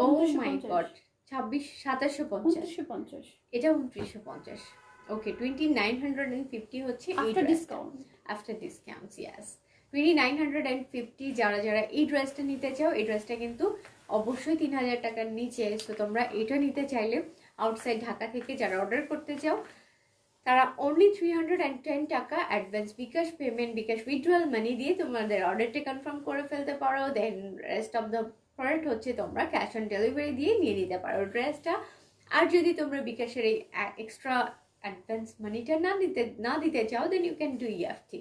ও মাই গড, 2750, এটা 2950। ওকে, 2950 হচ্ছে আফটার ডিসকাউন্ট, আফটার ডিসকাউন্ট, ইয়াস 2950। যারা যারা এই ড্রেসটা নিতে চাও, এই ড্রেসটা কিন্তু অবশ্যই 3000 টাকার নিচে। সো তোমরা এটা নিতে চাইলে আউটসাইড ঢাকা থেকে যারা অর্ডার করতে চাও, তারা অনলি 310 টাকা অ্যাডভান্স বিকাশ পেমেন্ট, বিকাশ উইথড্রয়াল মানি দিয়ে তোমাদের অর্ডারটা কনফার্ম করে ফেলতে পারো। দেন রেস্ট অফ দ্য পার্ট হচ্ছে তোমরা ক্যাশ অন ডেলিভারি দিয়ে নিয়ে নিতে পারো ড্রেসটা। আর যদি তোমরা বিকাশের এই এক্সট্রা অ্যাডভান্স মানিটা না দিতে চাও, then you can do EFT.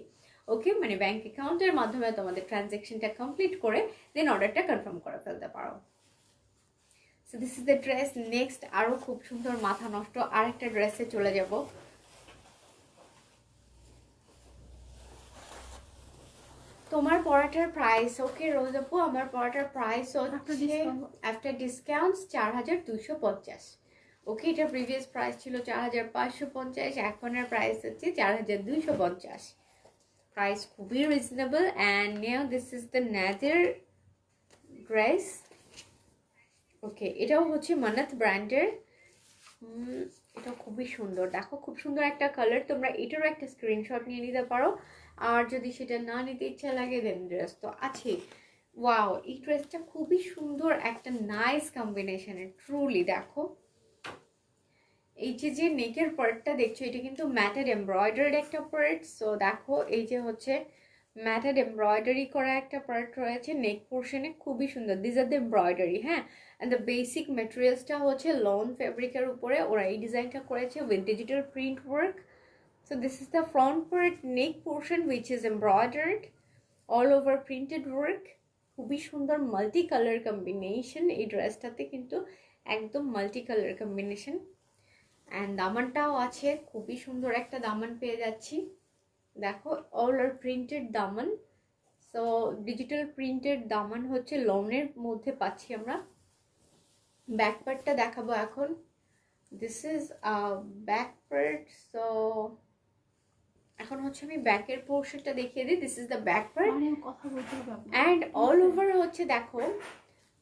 Okay, মানে ব্যাংক অ্যাকাউন্টের মাধ্যমে তোমাদের ট্রানজ্যাকশনটা কমপ্লিট করে দেন অর্ডারটা কনফার্ম করে ফেলতে পারো। So this is the dress. Next আরও খুব সুন্দর মাথা নষ্ট আরেকটা ড্রেসে চলে যাব। তোমার পরাটার প্রাইস, ওকে রোজ আপু, আমার পরাটার প্রাইস হচ্ছে আফটার ডিসকাউন্টস 4250। ওকে, এটা প্রিভিয়াস প্রাইস ছিল 4550, এখনের প্রাইস হচ্ছে 4250। প্রাইস খুবই reasonable. And now this is the nether dress. Okay, এটাও হচ্ছে মানাত ব্র্যান্ডের। এটা খুবই সুন্দর, দেখো খুব সুন্দর একটা কালার। তোমরা এটারও একটা স্ক্রিনশট নিয়ে নিতে পারো, আর যদি সেটা না নিতে ইচ্ছা লাগে দেন ড্রেস তো আছে। ওয়াও, এই ড্রেসটা খুবই সুন্দর, একটা নাইস কম্বিনেশনের, ট্রুলি। দেখো এই যে নেকের পার্টটা দেখছো, এটা কিন্তু ম্যাটেড এমব্রয়ডারিড একটা পার্ট। সো দেখো এই যে হচ্ছে ম্যাটেড এমব্রয়ডারি করা একটা পার্ট রয়েছে নেক পোর্শনে, খুবই সুন্দর। দিস আর দ্য এমব্রয়ডারি, হ্যাঁ। অ্যান্ড দ্য বেসিক মেটেরিয়ালসটা হচ্ছে লন ফেব্রিকের উপরে ওরা এই ডিজাইনটা করেছে with digital print work. So this is the front part neck portion which is embroidered all over printed work. খুবই সুন্দর মাল্টি কালার কম্বিনেশন এই ড্রেসটাতে, কিন্তু একদম মাল্টি কালার কম্বিনেশন। অ্যান্ড দামানটাও আছে, খুবই সুন্দর একটা দামান পেয়ে যাচ্ছি। দেখো অল আর প্রিন্টেড দামান। সো ডিজিটাল প্রিন্টেড দামান হচ্ছে লনের মধ্যে পাচ্ছি আমরা। ব্যাক পার্টটা দেখাবো এখন। This is back part. So এখন হচ্ছে আমি ব্যাকের পোর্শনটা দেখিয়ে দিই। This is the back part and all over হচ্ছে দেখো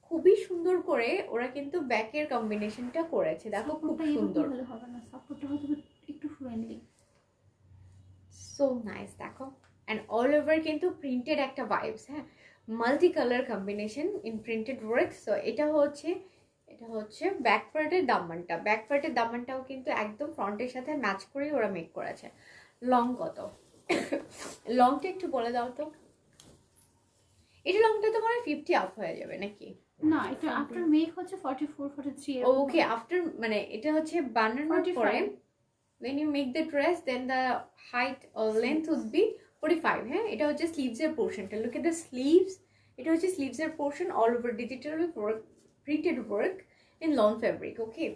খুবই সুন্দর করে ওরা কিন্তু ব্যাকের কম্বিনেশনটা করেছে। দেখো খুব সুন্দর, একটু ফ্রেন্ডলি, সো নাইস। দেখো অ্যান্ড অল ওভার কিন্তু প্রিন্টেড একটা ভাইবস, হ্যাঁ, multi colour combination in printed work. So এটা হচ্ছে ব্যাক পার্টের দামানটা। ব্যাক পার্টের দামানটাও কিন্তু একদম ফ্রন্টের সাথে ম্যাচ করেই ওরা মেক করেছে। লং কত? লংটা একটু বলে দাও তো। এটা লংটা তো মানে 50 আপ হয়ে যাবে নাকি? না, এটা আফটার মেক হচ্ছে 44 43। ওকে, আফটার মানে এটা হচ্ছে বানানোর পরে when you make the dress then the height or length would be 45, হ্যাঁ। এটা হচ্ছে স্লিভস এর পোরশনটা, লুক এট দ্য স্লিভস। এটা হচ্ছে স্লিভস এর পোরশন, all over digital work, printed work in long fabric. Okay,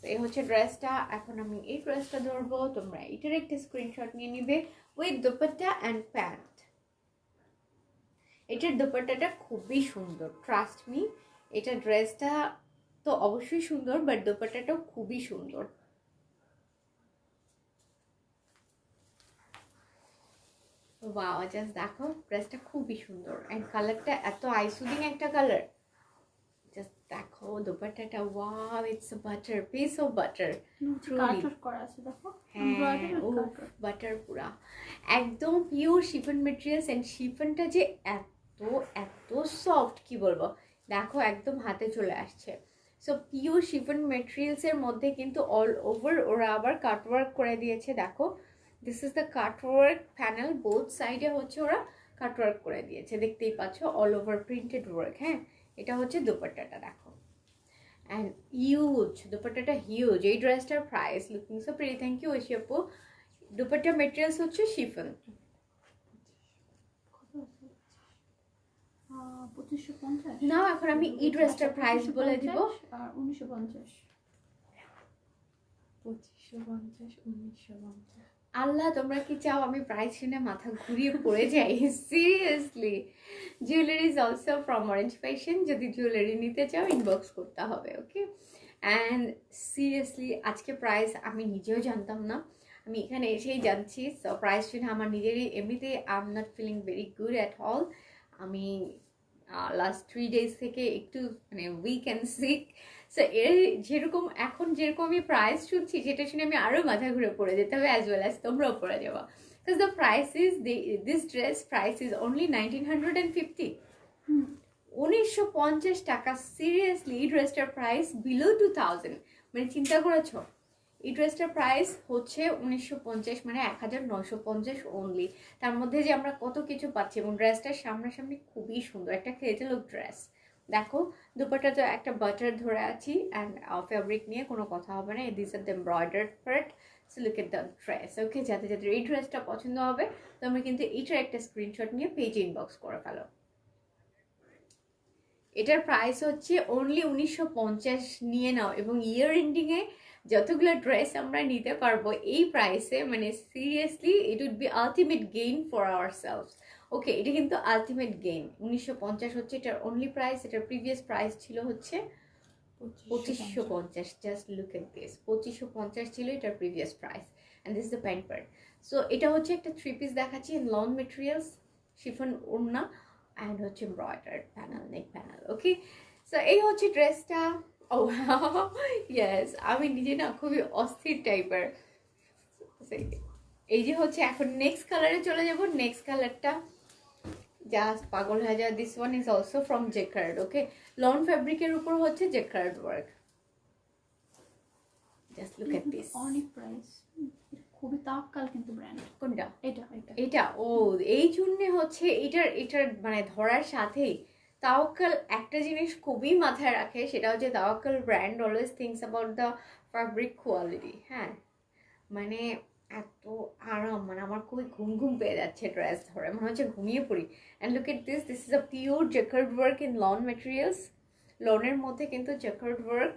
এই হচ্ছে ড্রেসটা। এখন আমি এই ড্রেসটা ধরবো, তোমরা এটার একটা স্ক্রিনশট নিয়ে নিবে উইথ দোপাট্টা অ্যান্ড প্যান্ট। এটার দোপাট্টাটা খুবই সুন্দর, ট্রাস্ট মি। এটা ড্রেসটা তো অবশ্যই সুন্দর, বাট দোপাট্টাটাও খুবই সুন্দর। ওয়াও, জাস্ট দেখো ড্রেসটা খুবই সুন্দর অ্যান্ড কালারটা এত আইসুদিং একটা কালার, জাস্ট দেখো দোপাট্টাটা, wow it's a butter, piece of butter. Cutwork করা আছে দেখো, হ্যাঁ, এমব্রয়ডারি ও উইথ কাটওয়ার্ক। বাটার পুরা একদম পিওর শিফন মেটেরিয়ালস, অ্যান্ড শিফনটা যে এত এত সফট কি বলবো, দেখো একদম হাতে চলে আসছে। সো পিওর শিফন মেটেরিয়ালসের মধ্যে কিন্তু অল ওভার ওরা আবার কাটওয়ার্ক করে দিয়েছে। দেখো this is the cutwork panel, both সাইডে হচ্ছে ওরা কাটওয়ার্ক করে দিয়েছে, দেখতেই পাচ্ছ অল ওভার প্রিন্টেড ওয়ার্ক। হ্যাঁ, এটা হচ্ছে দোপাট্টাটা দেখো, অ্যান্ড হিউজ দোপাট্টাটা, হিউজ। এই ড্রেসটার price looking so pretty, thank you Oishi আপু। দুপাট্টা মেটেরিয়ালস হচ্ছে শিফন। 2550 না, এখন আমি এই ড্রেসটার প্রাইস বলে দিব। আর 1950। 2550, 1950। আল্লাহ, তোমরা কি চাও আমি প্রাইস শুনে মাথা ঘুরিয়ে পড়ে যাই? Seriously, jewellery is also from orange fashion. যদি জুয়েলারি নিতে চাও ইনবক্স করতে হবে, ওকে। অ্যান্ড সিরিয়াসলি আজকে প্রাইস আমি নিজেও জানতাম না, আমি এখানে এসেই জানছি। সো প্রাইস শুনে আমার নিজেরই এমনিতে I am not feeling very good at all. আমি লাস্ট 3 days থেকে একটু মানে উইক অ্যান্ড সিক। সো এর যেরকম এখন যেরকম আমি প্রাইস শুনছি, সেটা শুনে আমি আরও মাথা ঘুরে পড়ে যেতে হবে, অ্যাজ ওয়েল অ্যাজ তোমরাও পড়ে যাবো। Because the price is this dress price is only 1950, 1950 টাকা। সিরিয়াসলি এই ড্রেসটার প্রাইস বিলো 2000, মানে চিন্তা করেছো এই ড্রেসটার প্রাইস হচ্ছে 1950, মানে 1950 অনলি। তার মধ্যে যে আমরা কত কিছু পাচ্ছি, এবং ড্রেসটার সামনাসামনি খুবই সুন্দর একটা ক্রেজে লুক ড্রেস। দেখো দুপাট্টা তো একটা বাটার ধরে আছি, অ্যান্ড ফ্যাব্রিক নিয়ে কোনো কথা হবে না। This are the embroidered part. So look at the dress, okay. যাদের যাদের এই ড্রেসটা পছন্দ হবে তোমরা কিন্তু এইটার একটা স্ক্রিনশট নিয়ে পেজে ইনবক্স করে ফেলো। এটার প্রাইস হচ্ছে অনলি 1950, নিয়ে নাও। এবং ইয়ার এন্ডিংয়ে যতগুলো ড্রেস আমরা নিতে পারবো এই প্রাইসে, মানে seriously it would be ultimate gain for our selfs, okay. এটা কিন্তু আলটিমেট গেইন। 1950 হচ্ছে এটার অনলি প্রাইস। এটার প্রিভিয়াস প্রাইস ছিল হচ্ছে 2550। জাস্ট লুক এট দিস, 2550 ছিল এটার previous price. And this the pant part. So এটা হচ্ছে একটা 3 piece দেখাচ্ছি, লং মেটেরিয়ালস, শিফন ওড়না, অ্যান্ড হচ্ছে এমব্রয়ডার্ড প্যানেল, নেক প্যানেল, ওকে। সো এই হচ্ছে ড্রেসটা। ও ইয়েস, আমি নিজে না খুবই অস্থির টাইপের। এই যে হচ্ছে এখন নেক্সট কালারে চলে যাব। নেক্সট কালারটা জাস্ট পাগল হয়ে যায়। This one is also from jacquard, okay. Lawn ফ্যাব্রিকের উপর হচ্ছে jacquard work. Just look at this, অনেক প্রাইস, খুবই তাওয়াক্কাল কিন্তু ব্র্যান্ড। কোনটা? এটা এটা এটা ও এই জন্যে হচ্ছে এটার মানে ধরার সাথেই তাওয়াক্কাল একটা জিনিস খুবই মাথায় রাখে, সেটা হচ্ছে Tawakkal brand always things about the fabric quality. হ্যাঁ, মানে এত আরাম, মানে আমার খুবই ঘুম ঘুম পেয়ে যাচ্ছে ড্রেস ধরে, মনে হচ্ছে ঘুমিয়ে পড়ি। And look at this, this is a pure jacquard work in lawn materials. লনের মধ্যে কিন্তু jacquard work.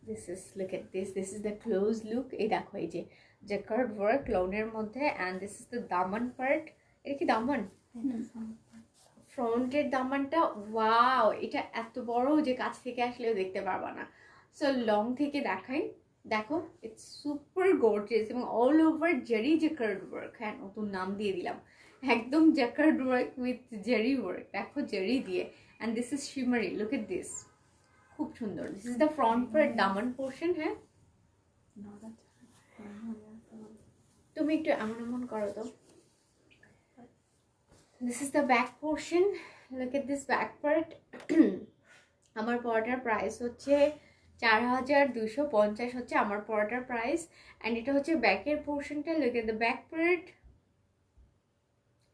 This is, look at this, this is the close look. এই দেখো এই যে jacquard work লনের মধ্যে, and this is the Daman part. এটা কি দামান? ফ্রন্টের দামানটা, ওয়াও, এটা এত বড় যে কাছ থেকে আসলেও দেখতে পারবা না। সো লং থেকে দেখাই, দেখো ইটস সুপার গর্জিয়াস, এবং all over Jerry jacquard work। হ্যাঁ, নতুন নাম দিয়ে দিলাম, একদম jacquard work with Jerry work. দেখো জেরি দিয়ে, and this is শিমারি, look at this, খুব সুন্দর। This is the front part, Daman portion. হ্যাঁ, তুমি একটু এমন এমন করো তো। This is the back portion, look at this back part. আমার পরাটার প্রাইস হচ্ছে 4250 হচ্ছে আমার পরাটার প্রাইস। অ্যান্ড এটা হচ্ছে ব্যাকের পোর্শনটা, look at the back part.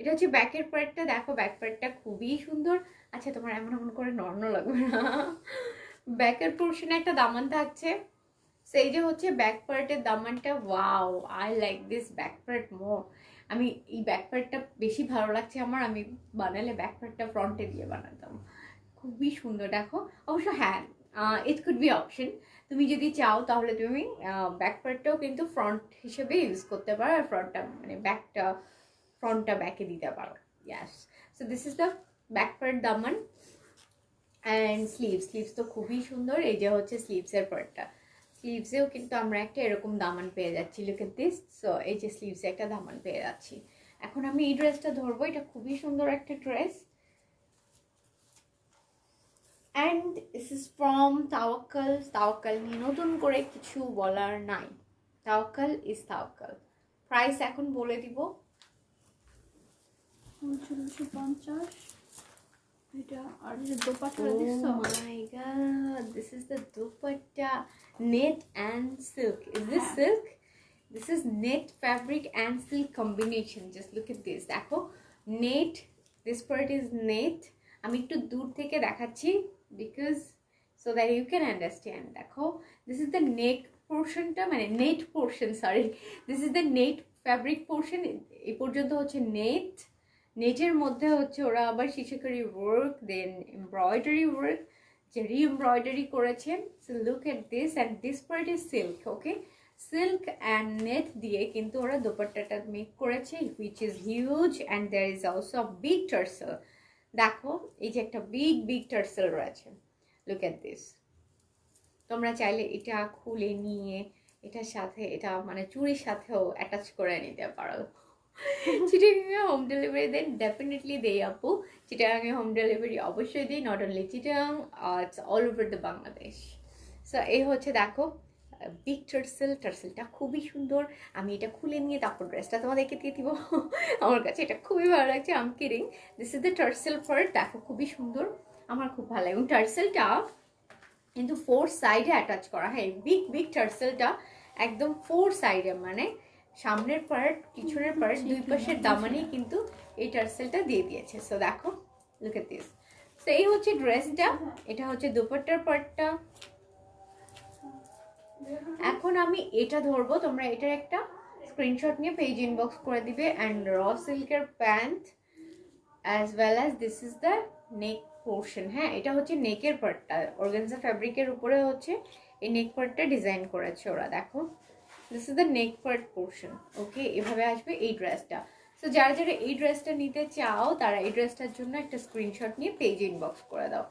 এটা হচ্ছে ব্যাকের পার্টটা, দেখো ব্যাক পার্টটা খুবই সুন্দর। আচ্ছা, তোমার এমন এমন করে নর্মাল লাগবে না। ব্যাকের পোর্শনে একটা দামান থাকছে, সেই যে হচ্ছে ব্যাক পার্টের দামানটা। Wow, I like this back part more. আমি এই ব্যাক পার্টটা বেশি ভালো লাগছে আমার। আমি বানালে ব্যাক পার্টটা ফ্রন্টে দিয়ে বানাতাম, খুবই সুন্দর। দেখো অবশ্য হ্যাঁ, ইট কুড বি অপশন, তুমি যদি চাও তাহলে তুমি ব্যাক পার্টটাও কিন্তু ফ্রন্ট হিসেবে ইউজ করতে পারো, আর ফ্রন্টটা মানে ফ্রন্টটা ব্যাকে দিতে পারো। Yes, so this is the back part daman. And sleeves তো খুবই সুন্দর। এই যে হচ্ছে স্লিভসের পার্টটা, স্লিভসেও কিন্তু আমরা একটা এরকম দামান পেয়ে যাচ্ছি, লুক এট দিস। সো এই যে স্লিভসে একটা দামান পেয়ে যাচ্ছি। এখন আমি এই ড্রেসটা ধরবো, এটা খুবই সুন্দর একটা dress. And this is from Tawakkal. Tawakkal নিয়ে নতুন করে কিছু বলার নাই, তাওয়াক্কাল ইজ তাওয়াক্কাল। প্রাইস এখন বলে দিব। 3950। এটা আর এই যে দোপাট্টাটা দেখছো? Oh my god, this is the dupatta, knit and silk. Is this silk? This is knit fabric and silk combination. Just look at this. দেখো knit, this part is knit. আমি একটু দূর থেকে দেখাচ্ছি because so that you can understand. দেখো this is the neck portionটা, মানে net portion, sorry, this is the net fabric portion. এই পর্যন্ত হচ্ছে net, নেটের মধ্যে হচ্ছে ওরা আবার শিশিকারি work, then embroidery work, zari embroidery করেছেন। So look at this, and this part is silk. Okay, silk and net দিয়ে কিন্তু ওরা দোপাট্টাটা মেক করেছে, which is huge, and there is also big tassel. দেখো এই যে একটা বিগ টার্সেল রয়েছে, লুক এট দিস। তোমরা চাইলে এটা খুলে নিয়ে এটার সাথে, এটা মানে চুড়ির সাথেও অ্যাটাচ করে নিতে পারো। চিটাগাঙে হোম ডেলিভারি দেন, ডেফিনেটলি দেই আপু। চিটাগাঙে হোম ডেলিভারি অবশ্যই দিই, not only Chittagong, it's all over the Bangladesh. So এই হচ্ছে দেখো বিগ টার্সেল, টার্সেলটা খুবই সুন্দর। আমি এটা খুলে নিয়ে তারপর ড্রেসটা তোমাদেরকে দিয়ে দিব। আমার কাছে এটা খুবই ভালো লাগছে, I'm kidding. This is the tassel part, দেখো খুবই সুন্দর, আমার খুব ভালো লাগে। এবং টার্সেলটা কিন্তু 4 সাইডে অ্যাটাচ করা, হ্যাঁ বিগ টার্সেলটা একদম 4 সাইডে, মানে সামনের পার্ট পিছনের পার্ট দুই পাশের দামানেই কিন্তু এই টার্সেলটা দিয়ে দিয়েছে। সো দেখো লুক এট দিস। সো এই হচ্ছে ড্রেসটা, এটা হচ্ছে দুপাট্টার পার্টটা। এখন আমি এটা ধরবো, তোমরা এটার একটা স্ক্রিনশট নিয়ে পেজ ইনবক্স করে দিবে। অ্যান্ড র সিল্কের pant as well as this is the neck portion. হ্যাঁ এটা হচ্ছে নেকের পার্টটা, অর্গানজা ফ্যাব্রিকের উপরে হচ্ছে এই নেক পার্টটা ডিজাইন করেছে ওরা। দেখো this is the neck part portion. Okay, এভাবে আসবে এই ড্রেসটা। সো যারা যারা এই ড্রেসটা নিতে চাও তারা এই ড্রেসটার জন্য একটা স্ক্রিনশট নিয়ে পেজ ইনবক্স করে দাও।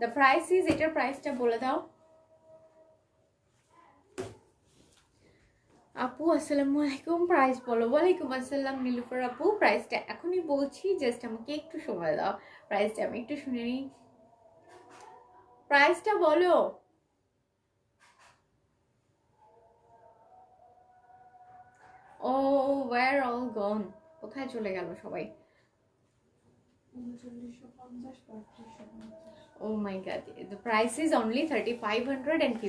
দ্য প্রাইস ইজ, এটার প্রাইসটা বলে দাও আপু। আসসালামু আলাইকুম, প্রাইস বলো। ওয়ালাইকুম আসসালাম নীলুফার আপু, প্রাইসটা এখনই বলছি, জাস্ট আমাকে একটু সময় দাও, প্রাইসটা আমি একটু শুনে নিই। প্রাইসটা বলো। ও ওয়্যার অল গন, কোথায় চলে গেল সবাই? Oh my god, the price is only 3550,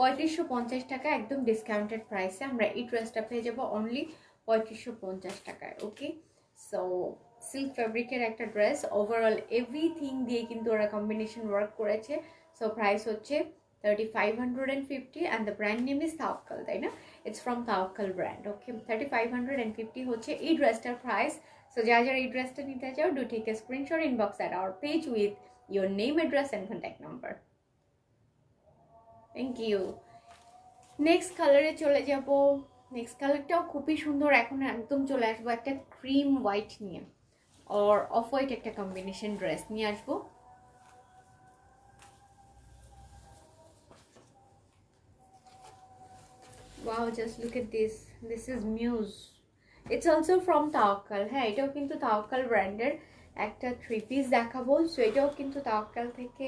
3550 টাকা, একদম ডিসকাউন্টেড প্রাইসে আমরা এই ড্রেসটা পেয়ে যাবো অনলি 3550 টাকায়। ওকে, সো সিল্ক ফ্যাব্রিকের একটা ড্রেস, ওভারঅল এভরিথিং দিয়ে কিন্তু ওরা কম্বিনেশন ওয়ার্ক করেছে। সো প্রাইস হচ্ছে 3550 and the brand name is Tawakkal, তাই না? It's from Tawakkal brand. Okay, 3550 হচ্ছে এই ড্রেসটার প্রাইস। সো যারা যারা এই ড্রেসটা নিতে চাও, do take a screenshot, inbox at our page with your name, address and contact number. Thank you. Next কালারে চলে যাব। নেক্সট কালারটাও খুবই সুন্দর। এখন একদম চলে আসবো একটা ক্রিম হোয়াইট নিয়ে, আর অফ হোয়াইট একটা কম্বিনেশন ড্রেস নিয়ে আসবো। Wow, just look at this. This is Muse. It's also from Tawakkal. হ্যাঁ এটাও কিন্তু তাওয়াক্কাল ব্র্যান্ডের একটা 3 পিস দেখাবো। সো এটাও কিন্তু তাওয়াক্কাল থেকে,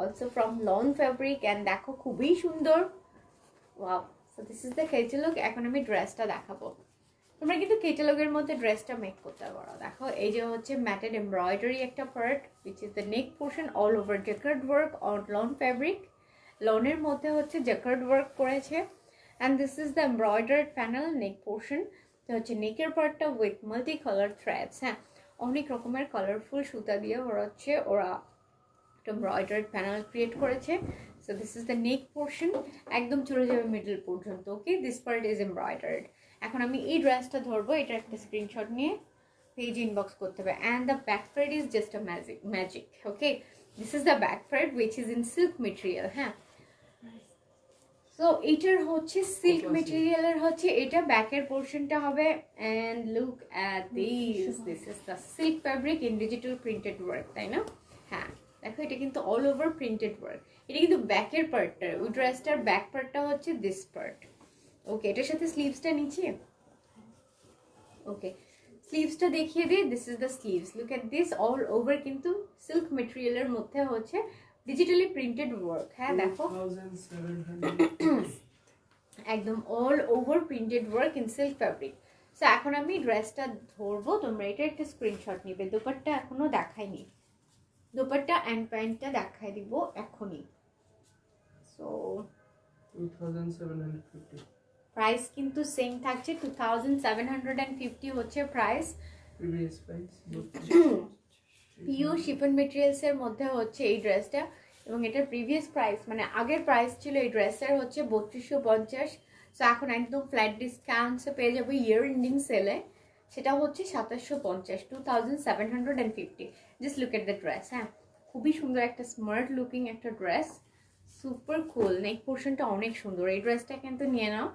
also from lawn fabric, and দেখো খুবই সুন্দর। Wow, so this is the catalogue. এখন আমি ড্রেসটা দেখাবো, তোমরা কিন্তু ক্যাটালগের মধ্যে ড্রেসটা মেক করতে পারো। দেখো এই যে হচ্ছে ম্যাটেড এমব্রয়ডারি একটা part, which is the neck portion, all over jacquard work on lawn fabric. লনের মধ্যে হচ্ছে জ্যাকার্ড ওয়ার্ক করেছে, and this is the embroidered panel neck portion. তো হচ্ছে নেকের পার্টটা উইথ মাল্টি কালার থ্রেডস, হ্যাঁ অনেক রকমের কালারফুল সুতা দিয়ে ওরা একটা এমব্রয়ডার্ড প্যানেল ক্রিয়েট করেছে। So this is the neck portion, একদম চলে যাবে মিডল পর্যন্ত। ওকে, দিস পার্ট ইজ এমব্রয়ডার্ড। এখন আমি এই ড্রেসটা ধরবো, এটা একটা স্ক্রিনশট নিয়ে পেজ ইনবক্স করতে হবে। And the back part is just a magic. Okay, this is the back part which is in silk material. হ্যাঁ, সো এটার হচ্ছে সিল্ক মেটেরিয়ালের হচ্ছে এটা ব্যাকের পোর্শনটা হবে। And look at this, this is the silk fabric in digital printed work, তাই না? হ্যাঁ দেখো এটা কিন্তু অল ওভার প্রিন্টেড ওয়ার্ক। এটা কিন্তু ব্যাকের পার্টটা, ওই ড্রেসটার ব্যাক পার্টটা হচ্ছে দিস পার্ট। ওকে, এটার সাথে স্লিভসটা নিচে। ওকে, স্লিভসটা দেখিয়ে দিই, this is the sleeves. Look at this, all over কিন্তু সিল্ক মেটেরিয়ালের মধ্যে হচ্ছে ডিজিটালি প্রিন্টেড ওয়ার্ক। হ্যাঁ দেখো 2700 একদম all over printed work in silk fabric. So এখন আমি ড্রেসটা ধরবো, তোমরা এটা একটা স্ক্রিনশট নিবে। দোপাট্টা এখনো দেখাইনি, দোপাট্টা অ্যান্ড প্যান্টটা দেখাই দিব এখনই। সো 2750 প্রাইস কিন্তু সেম থাকছে, 2750 হচ্ছে price. previous price pure chiffon মেটেরিয়ালসের মধ্যে হচ্ছে এই ড্রেসটা, এবং এটার প্রিভিয়াস প্রাইস মানে আগের প্রাইস ছিল এই ড্রেসের হচ্ছে 3250। সো এখন একদম ফ্ল্যাট ডিসকাউন্টসে পেয়ে যাবো ইয়ার এন্ডিং সেলে, সেটা হচ্ছে 2750, 2750। Just look at the dress. হ্যাঁ খুবই সুন্দর একটা স্মার্ট লুকিং একটা ড্রেস, সুপার কুল। নেক পোর্শনটা অনেক সুন্দর, এই ড্রেসটা কিন্তু নিয়ে নাও।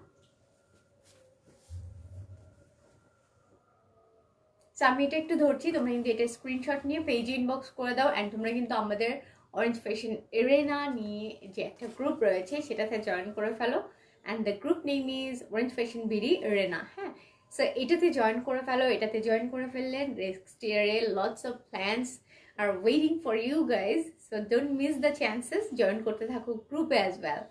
সো আমি এটা একটু ধরছি, তোমরা কিন্তু এটা স্ক্রিনশট নিয়ে পেজে ইনবক্স করে দাও। অ্যান্ড তোমরা কিন্তু আমাদের অরেঞ্জ ফ্যাশন এরেনা নিয়ে যে একটা গ্রুপ রয়েছে সেটাতে জয়েন করে ফেলো। And the group name is orange fashion BD arena. হ্যাঁ সো এটাতে জয়েন করে ফেলো, এটাতে জয়েন করে ফেললে নেক্সট ইয়ারে lots of plans are waiting for you guys. So don't miss the chances, join করতে থাকো গ্রুপে অ্যাজ ওয়েল।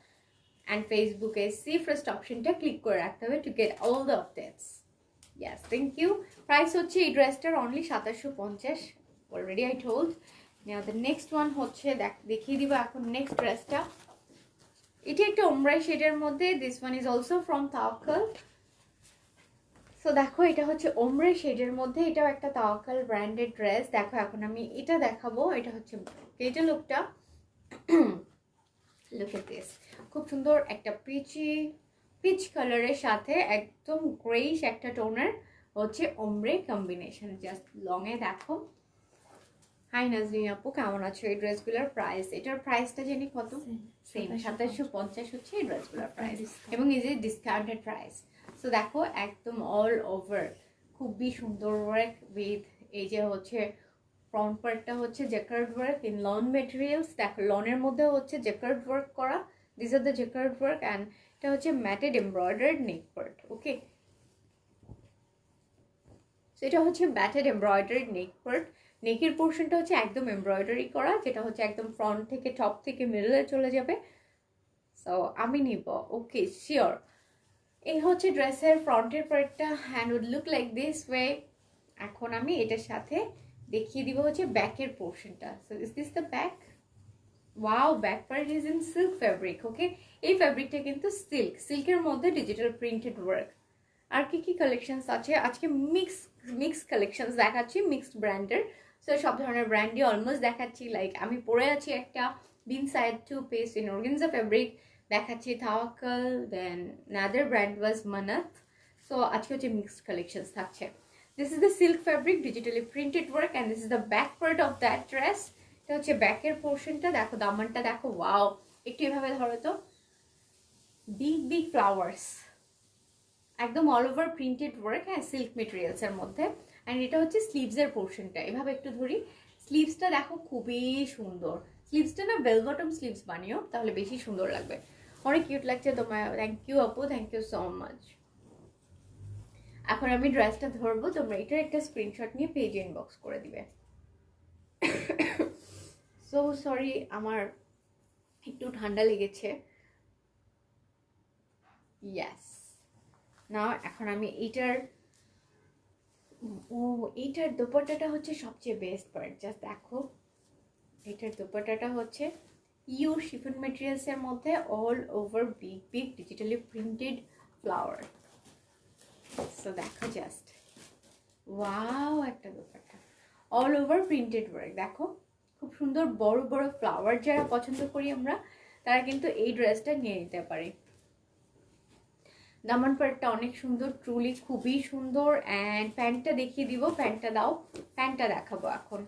অ্যান্ড ফেসবুকে সি ফার্স্ট অপশনটা ক্লিক করে রাখতে হবে to get all the updates. Yes, thank you. Price হচ্ছে এই ড্রেসটার only 2750, already I told. Now the next one হচ্ছে দেখিয়ে দিব এখন নেক্সট ড্রেসটা। এটি একটা ওমরাই শেডের মধ্যে, this one is also from Tawakkal. So দেখো এটা হচ্ছে ওমরাই শেডের মধ্যে, এটাও একটা তাওয়াক্কাল ব্র্যান্ডেড ড্রেস। দেখো এখন আমি এটা দেখাবো, এটা হচ্ছে এটা লুকটা। লুক এট দিস, খুব সুন্দর একটা পিচ কালারের সাথে একদম গ্রেইশ একটা টোনের হচ্ছে ওমরে কম্বিনেশন। জাস্ট লং এ দেখো। হাই নাজরিন আপু, কেমন আছো? এই ড্রেসগুলোর প্রাইস, এটার প্রাইসটা জানি কত? সেম 2750 হচ্ছে এই ড্রেসগুলোর প্রাইস, এবং এই যে ডিসকাউন্টেড প্রাইস। সো দেখো একদম অল ওভার খুবই সুন্দর ওয়ার্ক উইথ এই যে হচ্ছে ফ্রন্ট পার্টটা হচ্ছে jacquard work in lawn materials. দেখো লনের মধ্যে হচ্ছে জেকার্ড ওয়ার্ক করা, this are the jacquard work. And এটা হচ্ছে matted embroidered neck part. Okay, so এটা হচ্ছে ম্যাটেড এমব্রয়ডার্ড নেক পার্ট। নেকের পোর্শনটা হচ্ছে একদম এমব্রয়ডারি করা, যেটা হচ্ছে একদম ফ্রন্ট থেকে টপ থেকে মিডলে চলে যাবে। সো আমি নিব। Okay sure. এই হচ্ছে ড্রেসের ফ্রন্টের পার্টটা, hand would look like this way. এখন আমি এটার সাথে দেখিয়ে দিব হচ্ছে ব্যাকের পোর্শনটা। So is this the back? Wow, back part is in silk fabric. Okay, এই ফ্যাব্রিকটা কিন্তু সিল্কের মধ্যে ডিজিটাল প্রিন্টেড ওয়ার্ক। আর কি কি কালেকশনস আছে আজকে? মিক্স কালেকশনস দেখাচ্ছি, মিক্সড ব্র্যান্ডের। সো সব ধরনের ব্র্যান্ডই অলমোস্ট দেখাচ্ছি। লাইক আমি পরে আছি একটা বিন side 2 piece in organza fabric, দেখাচ্ছি Tawakkal, then another brand was Manat. So আজকে হচ্ছে মিক্সড কালেকশনস থাকছে। This is the silk fabric digitally printed work, and this is the back part of that dress. এটা হচ্ছে ব্যাকের পোর্শনটা। দেখো দামানটা দেখো, ওয়াও, একটু এভাবে ধরো তো, বিগ ফ্লাওয়ার্স, একদম অল ওভার প্রিন্টেড ওয়ার্ক। হ্যাঁ সিল্ক মেটেরিয়ালসের মধ্যে। অ্যান্ড এটা হচ্ছে স্লিভসের পোর্শনটা, এভাবে একটু ধরি। স্লিভসটা দেখো খুবই সুন্দর, স্লিভসটা না বেল বটম স্লিভস বানিও, তাহলে বেশি সুন্দর লাগবে। অনেক কিউট লাগছে তোমার, থ্যাংক ইউ আপু, থ্যাংক ইউ সো মাচ। এখন আমি ড্রেসটা ধরবো, তোমরা এটার একটা স্ক্রিনশট নিয়ে পেজে ইনবক্স করে দিবে। সো সরি, আমার একটু ঠান্ডা লেগেছে। ইয়াস, না এখন আমি এইটার দোপাট্টাটা হচ্ছে সবচেয়ে বেস্ট পার্ট। জাস্ট দেখো, এটার দোপাট্টাটা হচ্ছে পিওর শিফন মেটেরিয়ালসের মধ্যে all over big digitally printed flower. So দেখো জাস্ট ওয়াও, একটা dupatta all over printed work. দেখো খুব সুন্দর বড় বড় ফ্লাওয়ার যারা পছন্দ করি আমরা, তারা কিন্তু এই ড্রেসটা নিয়ে নিতে পারে। দামান পার্টটা অনেক সুন্দর, ট্রুলি খুবই সুন্দর। অ্যান্ড প্যান্টটা দেখিয়ে দিব, প্যান্টটা দাও, প্যান্টটা দেখাবো এখন।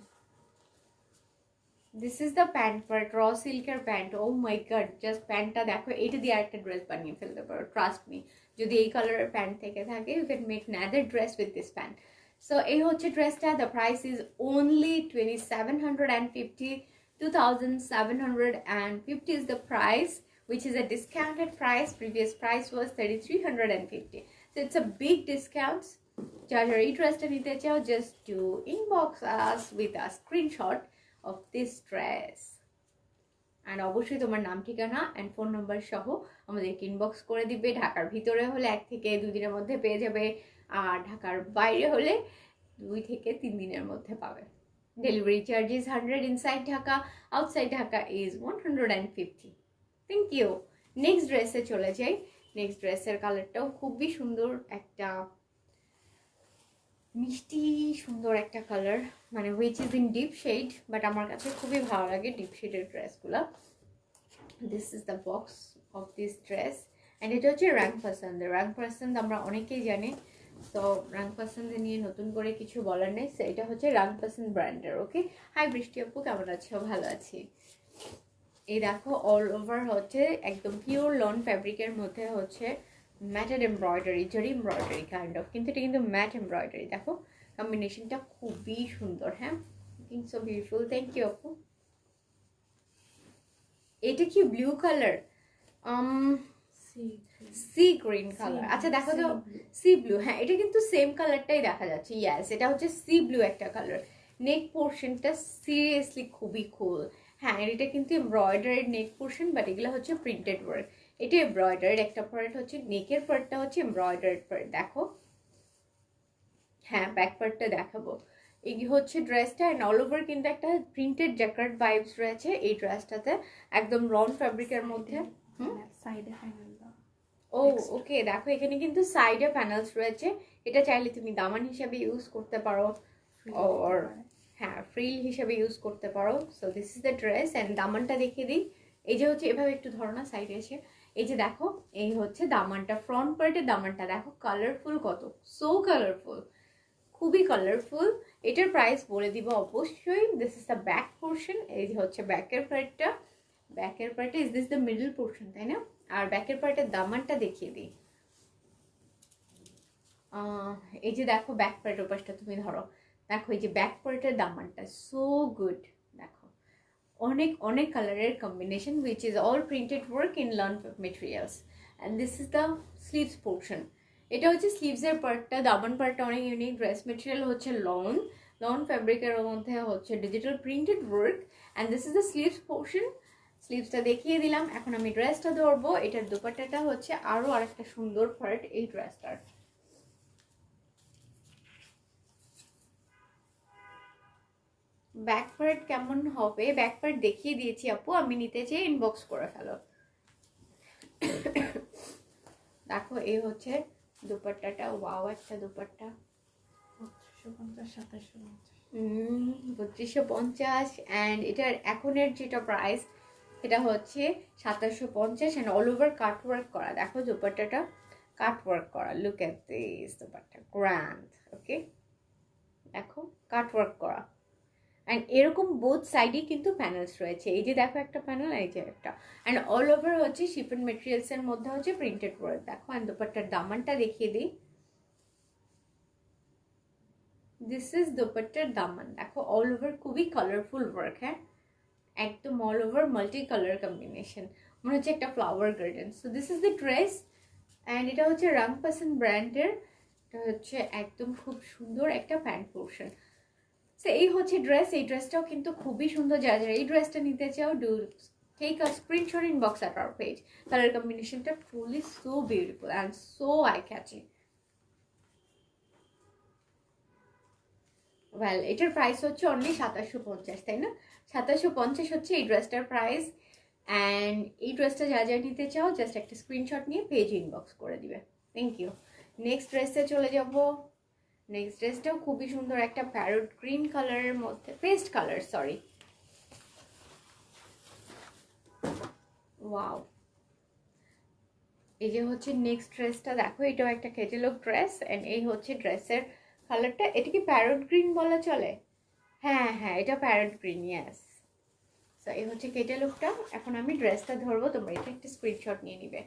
This is the pant part, র সিল্কের pant. O my god, just প্যান্টটা দেখো, এইটা দিয়ে আরেকটা ড্রেস বানিয়ে ফেলতে পারো, ট্রাস্ট মি। যদি এই কালারের প্যান্ট থেকে থাকে, you can make another dress with this pant. So এই হচ্ছে ড্রেসটা। The price is only 2750, 2750 is the price, which is a discounted price. Previous price was 3350. So it's a big discount. যারা interested নিতে চাও, just to inbox us with a screenshot of this dress. And অবশ্যই তোমার নাম ঠিকানা and phone number সহ আমাদেরকে inbox করে দিবে। ঢাকার ভিতরে হলে 1 থেকে 2 দিনের মধ্যে পেয়ে যাবে, আর ঢাকার বাইরে হলে 2 থেকে 3 দিনের মধ্যে পাবে। Delivery charge is 100 inside Dhaka, outside Dhaka is 150। Thank you. Next ড্রেসে চলে যাই। নেক্সট ড্রেসের কালারটাও খুবই সুন্দর, একটা মিষ্টি সুন্দর একটা কালার, মানে which is in deep shade, but আমার কাছে খুবই ভালো লাগে ডিপ শেডের ড্রেসগুলো। This is the box of this dress and এটা হচ্ছে র্যাঙ্ক পছন্দ। র্যাঙ্ক পছন্দ আমরা অনেকেই জানি, তো র্যাঙ্ক পছন্দ নিয়ে নতুন করে কিছু বলার নেই। সো এটা হচ্ছে র্যাঙ্ক পছন্দ ব্র্যান্ডের। ওকে, হাই বৃষ্টি আপু, কেমন আছো? ভালো আছি। এই দেখো অল ওভার হচ্ছে একদম পিওর লন ফ্যাব্রিকের মধ্যে হচ্ছে ম্যাটেড এমব্রয়ডারি, জরি এমব্রয়ডারি কাইন্ড অফ, কিন্তু এটা কিন্তু ম্যাট এমব্রয়ডারি। দেখো কম্বিনেশনটা খুবই সুন্দর। হ্যাঁ, looking so beautiful. Thank you আপু। এটা কি blue colour? Sea green colour. আচ্ছা দেখো তো, সি ব্লু। হ্যাঁ, এটা কিন্তু সেম কালারটাই দেখা যাচ্ছে। ইয়াস, এটা হচ্ছে সি ব্লু একটা কালার। নেক পোর্শনটা সিরিয়াসলি খুবই কুল। হ্যাঁ, এটা কিন্তু এমব্রয়ডারির নেক পোর্শন, বাট এগুলো হচ্ছে প্রিন্টেড ওয়ার্ক। এটা এমব্রয়ডারির একটা পার্ট হচ্ছে, নেকের পার্টটা হচ্ছে এমব্রয়ডারিড পার্ট। দেখো, হ্যাঁ ব্যাক পার্টটা দেখাবো। এই হচ্ছে ড্রেসটা অ্যান্ড অল ওভার কিন্তু একটা প্রিন্টেড জ্যাকেট ভাইবস রয়েছে এই ড্রেসটাতে, একদম রন ফ্যাব্রিকের মধ্যে। সাইডে প্যানেল। ও ওকে, দেখো এখানে কিন্তু সাইডে প্যানেলস রয়েছে। এটা চাইলে তুমি দামান হিসাবে ইউজ করতে পারো, আর হ্যাঁ ফ্রিল হিসাবে ইউজ করতে পারো। So this is the dress and দামানটা দেখিয়ে দিই। এই যে হচ্ছে এভাবে একটু ধরো না সাইডে এসে, এই যে দেখো এই হচ্ছে দামানটা, ফ্রন্ট পার্টের দামানটা দেখো কালারফুল কত, সো কালারফুল, খুবই কালারফুল। এটার প্রাইস বলে দিব অবশ্যই। This is the back portion. এই যে হচ্ছে ব্যাকের পার্টটা, ব্যাকের পার্টে is this the middle portion, তাই না? আর ব্যাকের পার্টের দামানটা দেখিয়ে দিই। এই যে দেখো ব্যাক পার্টের পাশটা তুমি ধরো, দেখো এই যে ব্যাক পার্টের দামানটা সো গুড। দেখো অনেক অনেক কালারের combination, which is all printed work in lawn materials and this is the sleeves portion. এটা হচ্ছে স্লিভসের পার্টটা, দামান পার্টটা অনেক ইউনিক। ড্রেস মেটেরিয়াল হচ্ছে লন, লন ফ্যাব্রিকের মধ্যে হচ্ছে digital printed work and this is the sleeves portion. স্লিভসটা দেখিয়ে দিলাম। এখন আমি ড্রেসটা ধরবো। এটার দুপাট্টাটা হচ্ছে আরো আরেকটা সুন্দর পার্ট এই ড্রেসটার। ব্যাক পার্ট কেমন হবে? ব্যাক পার্ট দেখিয়ে দিয়েছি আপু, আমি নিতে চেয়ে ইনবক্স করে ফেলো। দেখো এই হচ্ছে দুপাট্টাটা, ওয়াও একটা দুপাট্টা। 3250 অ্যান্ড এটার এখনের যেটা প্রাইস সেটা হচ্ছে 2750 and all over cut work করা। দেখো দুপাট্টাটা কাট ওয়ার্ক করা, look at this dupatta, grand. Okay, দেখো কাট ওয়ার্ক করা অ্যান্ড এরকম বোথ সাইডে কিন্তু প্যানেলস রয়েছে। এই যে দেখো একটা প্যানেল, এই যে একটা, অ্যান্ড অল ওভার হচ্ছে শিফন মেটেরিয়ালসের মধ্যে হচ্ছে প্রিন্টেড ওয়ার্ক। দেখো অ্যান্ড দুপাট্টার দামানটা দেখিয়ে দিই। দিস ইজ দুপাট্টার দামান। দেখো অল ওভার খুবই কালারফুল ওয়ার্ক। হ্যাঁ, একদম all over multi colour combination, মনে হচ্ছে একটা flower garden. So this is the dress and এটা হচ্ছে রং পছন্দ ব্র্যান্ডের। এটা হচ্ছে একদম খুব সুন্দর একটা প্যান্ট পোর্শন। সো এই হচ্ছে ড্রেস। এই ড্রেসটাও কিন্তু খুবই সুন্দর। যারা যারা এই ড্রেসটা নিতে চাও, do take a screenshot inbox at our page. Colour কম্বিনেশনটা truly so beautiful and so eye catching. Well, এটার প্রাইস হচ্ছে অনলি 2750, তাই না? 2750 হচ্ছে এই ড্রেসটার প্রাইস। অ্যান্ড এই ড্রেসটা যা যা নিতে চাও জাস্ট একটা স্ক্রিনশট নিয়ে পেজ ইনবক্স করে দিবে। Thank you. নেক্সট ড্রেসে চলে যাব। নেক্সট ড্রেসটাও খুবই সুন্দর, একটা প্যারট গ্রিন কালারের মধ্যে, পেস্ট কালার সরি, ওয়াও। এই যে হচ্ছে নেক্সট ড্রেসটা দেখো, এটাও একটা ক্যাটালগ ড্রেস অ্যান্ড এই হচ্ছে ড্রেসের কালারটা। এটা কি প্যারট গ্রিন বলা চলে? হ্যাঁ হ্যাঁ, এটা প্যারট গ্রিন, ইয়েস। সো এই হচ্ছে ক্যাটালগটা। এখন আমি ড্রেসটা ধরবো, তোমরা এটা একটা স্ক্রিনশট নিয়ে নিবে।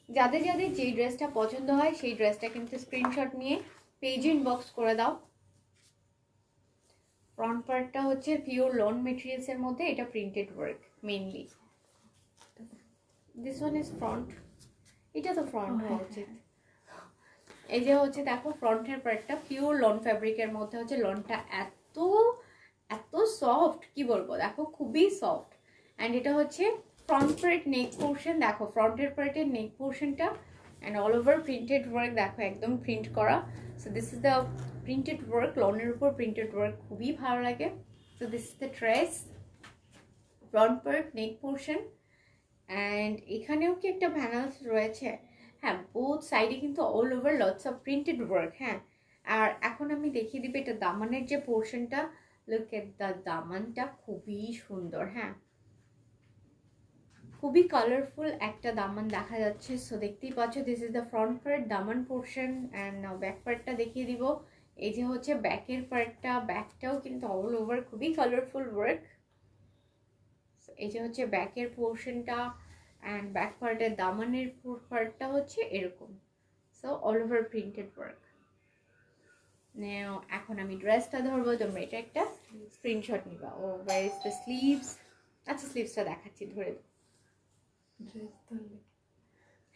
যাদের যাদের যেই ড্রেসটা পছন্দ হয় সেই ড্রেসটা কিন্তু স্ক্রিনশট নিয়ে পেজে ইনবক্স করে দাও। ফ্রন্ট পার্টটা হচ্ছে পিওর লন মেটেরিয়ালসের মধ্যে, এটা printed work mainly. This one is front, এটা তো ফ্রন্ট হওয়া উচিত। এই যে হচ্ছে দেখো ফ্রন্টের পার্টটা পিওর লন ফ্যাব্রিকের মধ্যে হচ্ছে। লনটা এত এত সফট, কি বলবো, দেখো খুবই সফট অ্যান্ড এটা হচ্ছে ফ্রন্ট পার্ট নেক পোর্শন, দেখো ফ্রন্টের পার্টের নেক পোর্শনটা and all over printed work, দেখো একদম প্রিন্ট করা। So this is the printed work, লনের উপর প্রিন্টেড ওয়ার্ক খুবই ভালো লাগে। So this is the dress, front part neck portion and এখানেও কি একটা প্যানেলস রয়েছে, হ্যাঁ বোথ সাইডে কিন্তু all over lots of printed work. হ্যাঁ, আর এখন আমি দেখিয়ে দিবে এটা দামানের যে পোর্শনটা, লুক এট দ্য দামানটা খুবই সুন্দর। হ্যাঁ, খুবই কালারফুল একটা দামান দেখা যাচ্ছে। সো দেখতেই পাচ্ছ this is the front part Daman portion and back পার্টটা দেখিয়ে দিব। এই যে হচ্ছে ব্যাকের পার্টটা, ব্যাকটাও কিন্তু অল ওভার খুবই কালারফুল ওয়ার্ক। এই যে হচ্ছে ব্যাকের পোর্শনটা অ্যান্ড ব্যাক পার্টের দামানের পার্টটা হচ্ছে এরকম। So all over printed work. এখন আমি ড্রেসটা ধরবো, তোমরা এটা একটা স্ক্রিনশট নিবা। ও ওয়্যার ইজ দ্য স্লিভস? আচ্ছা স্লিভসটা দেখাচ্ছি, ধরে ড্রেস ধরলে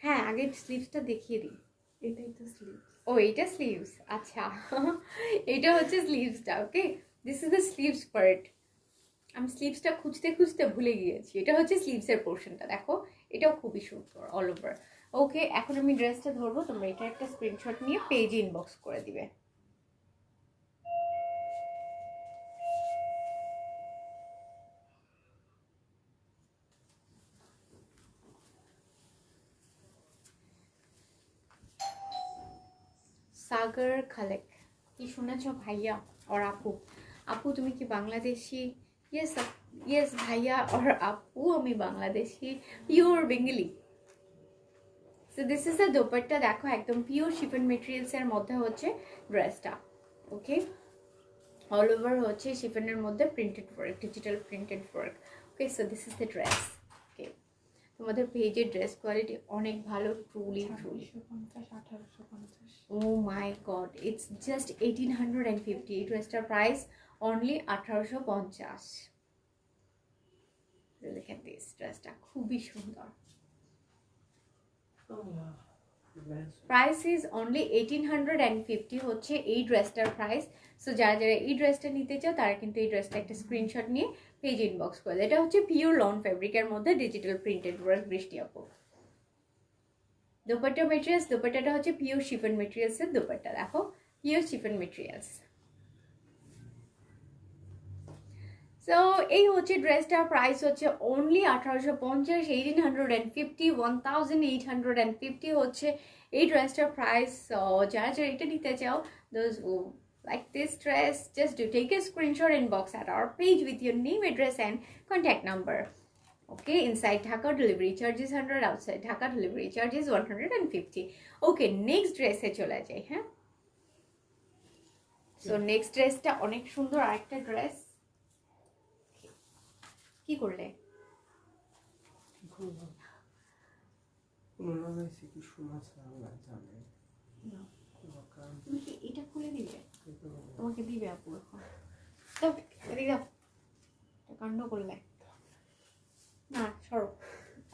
হ্যাঁ আগে স্লিভসটা দেখিয়ে দিই। এটাই তো স্লিভস। ও এইটা স্লিভস, আচ্ছা এটা হচ্ছে স্লিভসটা। Okay, this is the sleeves part. আমি স্লিভসটা খুঁজতে খুঁজতে ভুলে গিয়েছি। এটা হচ্ছে স্লিভসের পোর্শনটা, দেখো এটাও খুবই সুন্দর অল ওভার। ওকে, এখন আমি ড্রেসটা ধরবো, তোমরা এটা একটা স্ক্রিনশট নিয়ে পেজে ইনবক্স করে দিবে। সাগর খালেক, কি শুনেছ ভাইয়া और আপু? আপু তুমি কি বাংলাদেশি? ইয়েস ইয়েস ভাইয়া और আপু আমি Bangladeshi, pure Bengali. So this is the dupatta, দেখো একদম পিওর শিফন মেটেরিয়ালস এর মধ্যে হচ্ছে ড্রেসটা। ওকে, অল ওভার হচ্ছে শিফনের মধ্যে printed work, digital printed work. Okay, so this is the dress. Okay, তোমাদের পেজের ড্রেস কোয়ালিটি অনেক ভালো, truly truly. 1850। Oh my god, it's just 1850. এই ড্রেসটার price only 1850। Look at this, ড্রেসটা খুবই সুন্দর। প্রাইস ইজ অনলি 1850 হচ্ছে এই ড্রেসটার প্রাইস। সো যারা যারা এই ড্রেসটা নিতে চাও তারা কিন্তু এই ড্রেসটা একটা স্ক্রিনশট নিয়ে পেজ ইনবক্স করে। এটা হচ্ছে পিওর লন ফেব্রিকের মধ্যে ডিজিটাল প্রিন্টেড ওয়ার্ক, বৃষ্টি আপু। দোপাট্টা মেটেরিয়ালস, দোপাট্টাটা হচ্ছে পিওর শিফন মেটেরিয়ালসের দোপাট্টা, দেখো পিওর শিফন মেটেরিয়ালস। সো এই হচ্ছে ড্রেসটার প্রাইস হচ্ছে অনলি 1850, 1850, 1850 হচ্ছে এই ড্রেসটার প্রাইস। যারা যারা এটা নিতে চাও, those who like this dress, just do take a screenshot inbox at our page with your name, address and contact number. Okay, inside Dhaka delivery charges 100, outside Dhaka delivery charges 150. Okay, next dress এ চলে যাই। হ্যাঁ, so next ড্রেসটা অনেক সুন্দর আরেকটা dress. কি করলে? তুমি কি এটা খুলে দিবে? তোমাকে দিবে আপু এখন। দাও এদিকে দাও, কাণ্ড করলে না, সরো।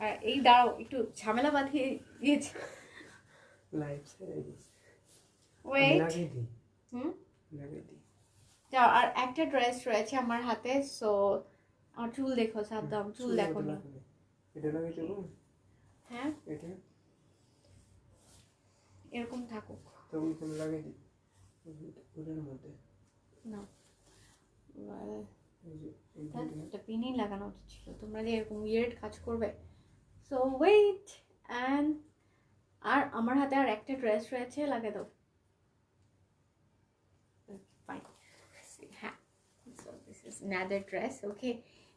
আর এই দাঁড়াও, একটু ঝামেলা বাঁধিয়ে দিয়েছে। ওয়েট, যাও। আর একটা ড্রেস রয়েছে আমার হাতে। সো আমার চুল দেখো, সাবধান চুল দেখো না। হ্যাঁ, এরকম থাকুক না, একটা পিনই লাগানো উচিত ছিল। তোমরা যে এরকম উইয়ার্ড কাজ করবে। সো ওয়েট, অ্যান্ড আর আমার হাতে আর একটা ড্রেস রয়েছে, লাগে দাও। ফাইন, হ্যাঁ, সো দিস ইজ ন্যাদার ড্রেস। ওকে,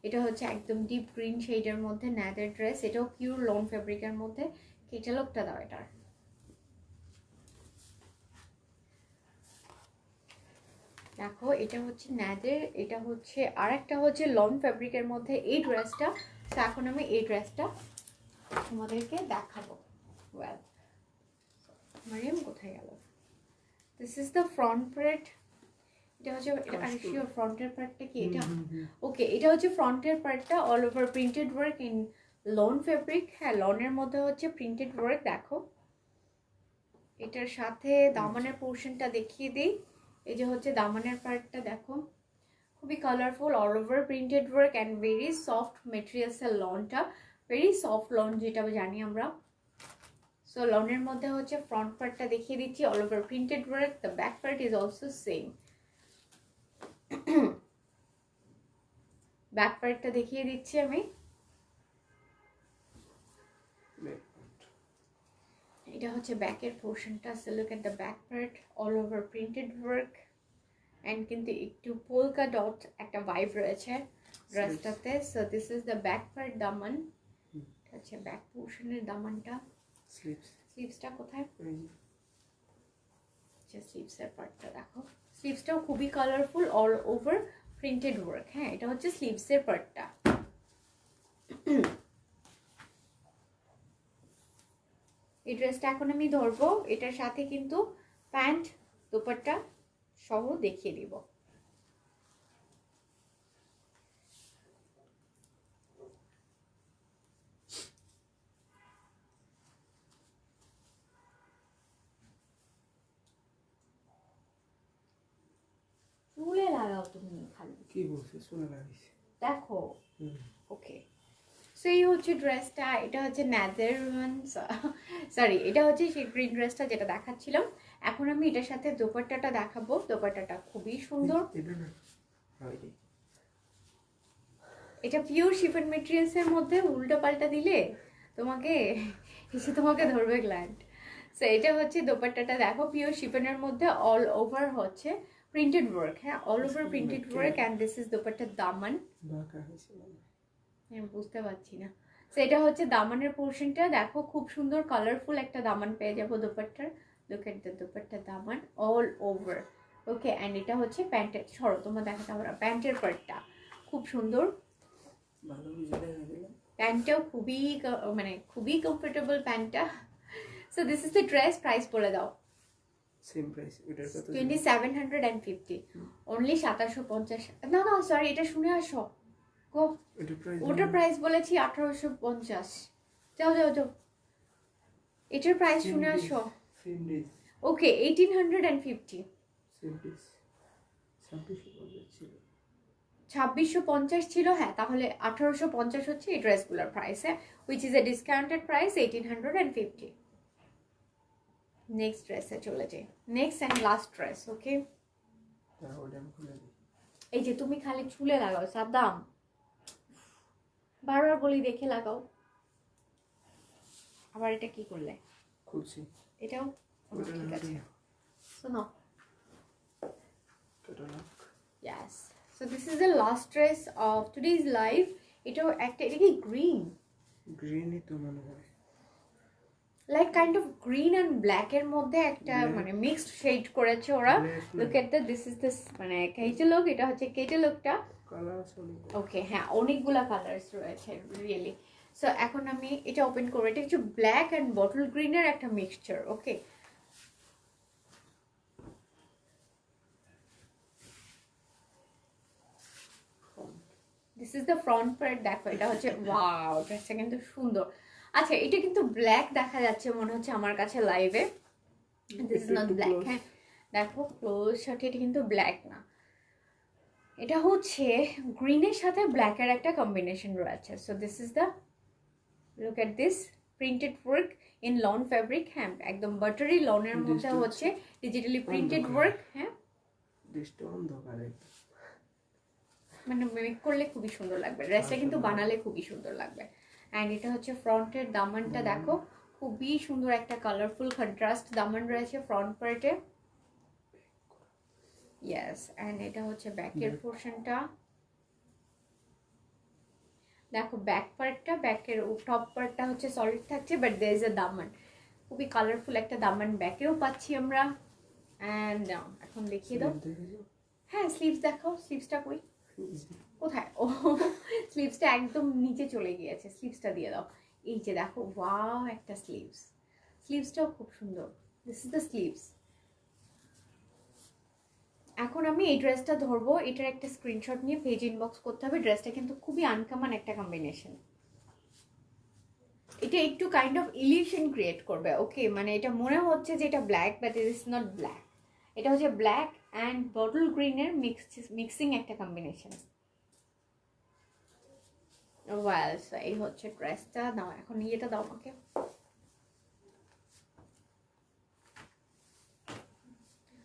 এটা হচ্ছে একদম ডিপ গ্রিন শেডের মধ্যে ন্যাদার ড্রেস। এটাও পিওর লন ফেব্রিকের মধ্যে। ক্যাটালগটা দাও এটার। দেখো এটা হচ্ছে ন্যাদের, এটা হচ্ছে আর একটা হচ্ছে লন ফেব্রিকের মধ্যে এই ড্রেসটা। তো এখন আমি এই ড্রেসটা তোমাদেরকে দেখাবো। ওয়েল, মারিয়াম কোথায় গেল? This is the front part. এটা হচ্ছে, এটা শিওর ফ্রন্টের পার্টটা কি এটা? ওকে, এটা হচ্ছে ফ্রন্টের পার্টটা, all over printed work in lawn fabric. হ্যাঁ, লনের মধ্যে হচ্ছে প্রিন্টেড ওয়ার্ক। দেখো এটার সাথে দামানের পোর্শনটা দেখিয়ে দিই। এই যে হচ্ছে দামানের পার্টটা, দেখো খুবই colourful, all over printed work and very soft মেটেরিয়ালসের লনটা, ভেরি সফট লন যেটা জানি আমরা। সো লনের মধ্যে হচ্ছে ফ্রন্ট পার্টটা দেখিয়ে দিচ্ছি, all over printed work, the back part is also same. Back পার্টটা দেখিয়ে দিচ্ছি আমি। এটা হচ্ছে ব্যাকের পোর্শনটা। So look at the back part, all over printed work and কিন্তু একটু পোলকা ডট একটা ভাইব রয়েছে ড্রেসটাতে। So this is the back part, দামান। এটা হচ্ছে ব্যাক পোর্শনের দামানটা। স্লিভসটা কোথায়? স্লিভসের পার্টটা দেখো, স্লিভসটাও খুবই colourful, all over printed work. হ্যাঁ, এটা হচ্ছে স্লিভসের পার্টটা। এই ড্রেসটা এখন আমি ধরবো, এটার সাথে কিন্তু প্যান্ট দোপাট্টা সহ দেখিয়ে দিব। চুলে লাগাও তুমি খালি, কি বলছো? চুলে লাগিয়েছি দেখো। ওকে, সো এই হচ্ছে ড্রেসটা। এটা হচ্ছে সরি, এটা হচ্ছে সেই গ্রিন ড্রেসটা যেটা দেখাচ্ছিলাম। এখন আমি এটার সাথে দোপাট্টাটা দেখাবো। দোপাট্টাটা খুবই সুন্দর। এটা না এটা পিওর শিফন মেটেরিয়ালস এর মধ্যে উল্টো পাল্টা দিলে তোমাকে তোমাকে ধরবে ক্লায়েন্ট। সো এটা হচ্ছে দোপাট্টাটা দেখো, পিওর শিফনের মধ্যে অল ওভার হচ্ছে প্রিন্টেড ওয়ার্ক। হ্যাঁ, all over printed work and this is দোপাট্টার দামান। আমি বুঝতে পারছি না। সো এটা হচ্ছে দামানের পোর্শনটা দেখো, খুব সুন্দর কালারফুল একটা দামান পেয়ে যাবো দোপাট্টার। Look at the dupatta Daman all over. Okay, and এটা হচ্ছে প্যান্টের, সরো তোমার দেখাতে হবে না, প্যান্টের পার্টটা খুব সুন্দর। প্যান্টটাও খুবই মানে খুবই কমফোর্টেবল প্যান্টটা। So this is the dress. Price বলে দাও। সেম প্রাইস, এটার কত? 2750 অনলি। 2750। না না সরি, এটা শুনে আসো গো। ওটার প্রাইস বলেছি 1850। যাও যাও যাও, এটার প্রাইস শুনে আসো। ওকে, 1850। 2650 ছিল। হ্যাঁ, তাহলে 1850 হচ্ছে এই ড্রেসগুলোর প্রাইস। হ্যাঁ, which is a discounted price 1850। Next ড্রেসে চলে যাই, নেক্সট অ্যান্ড লাস্ট ড্রেস। ওকে, এই যে তুমি খালি চুলে লাগাও সাদ্দাম, বারবার বলি দেখে লাগাও। আবার এটা কি করলে? খুলছি। এটাও ঠিক আছে। শোনো, yes, so this is the last dress of today's live. এটাও একটা, এটা কি গ্রিন? গ্রিনই তো মনে হয়, like kind of green and black এর মধ্যে একটা মানে মিক্সড শেড করেছে ওরা। Look at the this is this মানে কেটে লুক। এটা হচ্ছে কেটে লুকটা। কালার আছে অনেক। ওকে, হ্যাঁ, অনেকগুলা কালার্স রয়েছে রিয়েলি। সো এখন আমি এটা ওপেন করবো। এটা কিছু ব্ল্যাক অ্যান্ড বটল গ্রিনের একটা mixture. Okay, this is the front part. দেখো, এটা হচ্ছে ওয়াও, ড্রেসটা কিন্তু সুন্দর। আচ্ছা, এটা কিন্তু ব্ল্যাক দেখা যাচ্ছে মনে হচ্ছে আমার কাছে লাইভে। This is not black. হ্যাঁ, দেখো ক্লোজ শট, এটা কিন্তু ব্ল্যাক না, এটা হচ্ছে গ্রিনের সাথে ব্ল্যাকের একটা কম্বিনেশন রয়েছে। So this is the, look at this printed work in lawn fabric. হ্যাঁ, একদম বাটারি লনের মধ্যে হচ্ছে ডিজিটালি প্রিন্টেড ওয়ার্ক। হ্যাঁ, ডিসটা অন্ধকারে মানে মেক করলে খুবই সুন্দর লাগবে, ড্রেসটা কিন্তু বানালে খুবই সুন্দর লাগবে। অ্যান্ড এটা হচ্ছে ফ্রন্টের দামানটা দেখো, খুবই সুন্দর একটা কালারফুল কন্ট্রাস্ট দামান রয়েছে ফ্রন্ট পার্টে। ইয়েস, অ্যান্ড এটা হচ্ছে ব্যাকের পোর্শনটা। দেখো ব্যাক পার্টটা, ব্যাকের টপ পার্টটা হচ্ছে সলিড থাকছে, বাট দেয়ার ইজ এ দামান, খুবই কালারফুল একটা দামান ব্যাকেও পাচ্ছি আমরা। অ্যান্ড এখন দেখিয়ে দাও। হ্যাঁ, স্লিভস দেখাও। স্লিভসটা কই, কোথায়? ও, স্লিভসটা একদম নিচে চলে গিয়েছে, স্লিভসটা দিয়ে দাও। এই যে দেখো, ওয়াও একটা স্লিভস, স্লিভসটাও খুব সুন্দর। This is the sleeves. এখন আমি এই ড্রেসটা ধরবো, এটার একটা স্ক্রিনশট নিয়ে পেজ ইনবক্স করতে হবে। ড্রেসটা কিন্তু খুবই আনকমন একটা কম্বিনেশন। এটা একটু কাইন্ড অফ ইলিউশন ক্রিয়েট করবে। ওকে, মানে এটা মনে হচ্ছে যে এটা black, but it is not black. এটা হচ্ছে ব্ল্যাক অ্যান্ড বটল গ্রিনের মিক্সিং একটা কম্বিনেশন। ওয়েল সো এই হচ্ছে ড্রেসটা। দাও এখন ইয়েটা দাও আমাকে।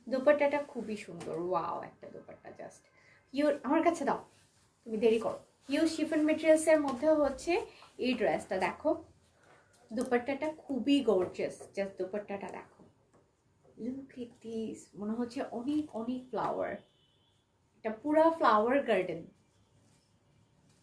দোপাট্টাটা খুবই সুন্দর, ওয়াও একটা দোপাট্টা, জাস্ট পিওর। আমার কাছে দাও, তুমি দেরি করো। পিওর শিফন মেটেরিয়ালসের মধ্যে হচ্ছে এই ড্রেসটা, দেখো দোপাট্টাটা খুবই গর্জিয়াস, জাস্ট দোপাট্টাটা দেখো, লুক এট দিস, মনে হচ্ছে অনেক অনেক ফ্লাওয়ার, এটা পুরা flower garden.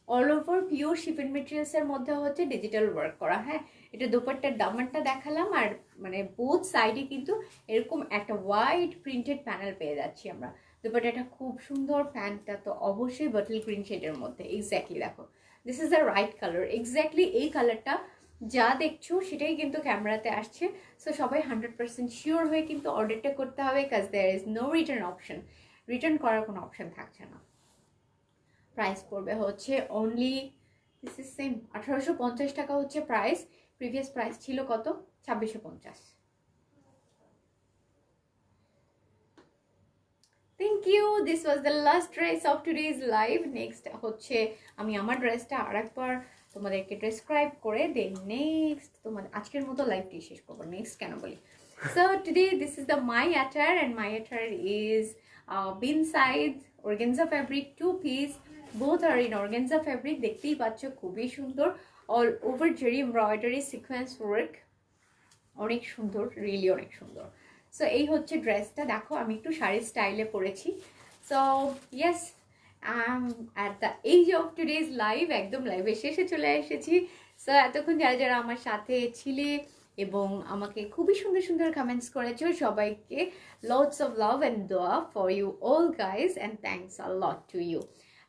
All over pure chiffon মেটেরিয়ালসের মধ্যে হচ্ছে ডিজিটাল ওয়ার্ক করা। হ্যাঁ, এটা দোপাট্টার দামানটা দেখালাম, আর মানে বোথ সাইডে কিন্তু এরকম একটা ওয়াইড প্রিন্টেড প্যানেল পেয়ে যাচ্ছি আমরা। দোপাট্টাটা খুব সুন্দর, প্যান্টটা তো অবশ্যই বটল গ্রিন শেডের মধ্যে। এক্স্যাক্টলি দেখো, this is the right colour, exactly এই কালারটা যা দেখছো সেটাই কিন্তু ক্যামেরাতে আসছে। সো সবাই 100% শিওর হয়ে কিন্তু অর্ডারটা করতে হবে, কাজ there is no return option, return করার কোনো অপশন থাকছে না। প্রাইস পড়বে হচ্ছে অনলি, দিস ইজ সেম, 1850 টাকা হচ্ছে প্রাইস। প্রিভিয়াস প্রাইস ছিল কত? 2650। Thank you, this was the last dress of today's live. Next হচ্ছে আমি আমার ড্রেসটা আরেকবার তোমাদেরকে ডেসক্রাইব করে দেন নেক্সট তোমাদের আজকের মতো লাইভটি শেষ করবো। নেক্সট কেন বলি, so today this is the my attire, and my attire is Bin Saeed organza fabric 2 piece, both are in organza fabric. দেখতেই পাচ্ছ খুবই সুন্দর, all over zari embroidery sequence work, অনেক সুন্দর, রিয়েলি অনেক সুন্দর। সো এই হচ্ছে ড্রেসটা, দেখো আমি একটু শাড়ির স্টাইলে পরেছি। So yes, at the age of today's live, একদম লাইভের শেষে চলে এসেছি। সো এতক্ষণ যারা যারা আমার সাথে ছিলে এবং আমাকে খুবই সুন্দর সুন্দর কমেন্টস করেছো, সবাইকে লটস অফ লাভ অ্যান্ড দোয়া for you all guys, and thanks a lot to you.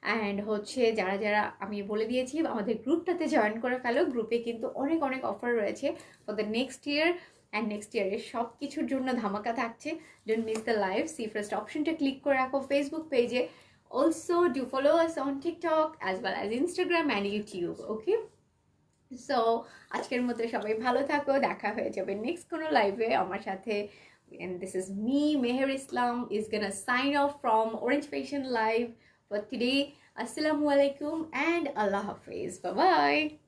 And হচ্ছে যারা যারা আমি বলে দিয়েছি আমাদের গ্রুপটাতে জয়েন করে ফেলো, গ্রুপে কিন্তু অনেক অনেক অফার রয়েছে for the next year, and next ইয়ারের সব কিছুর জন্য ধামাকা থাকছে। Don't miss the live, see first অপশনটা ক্লিক করে রাখো ফেসবুক পেজে। Also do follow us on TikTok as well as Instagram and YouTube. Okay, so আজকের মতো সবাই ভালো থাকো, দেখা হয়ে যাবে নেক্সট কোনো লাইভে আমার সাথে। And this is me, Meher Islam, is gonna sign off from Orange Fashion Live for today. Assalamu alaikum and Allah Hafiz. Bye bye.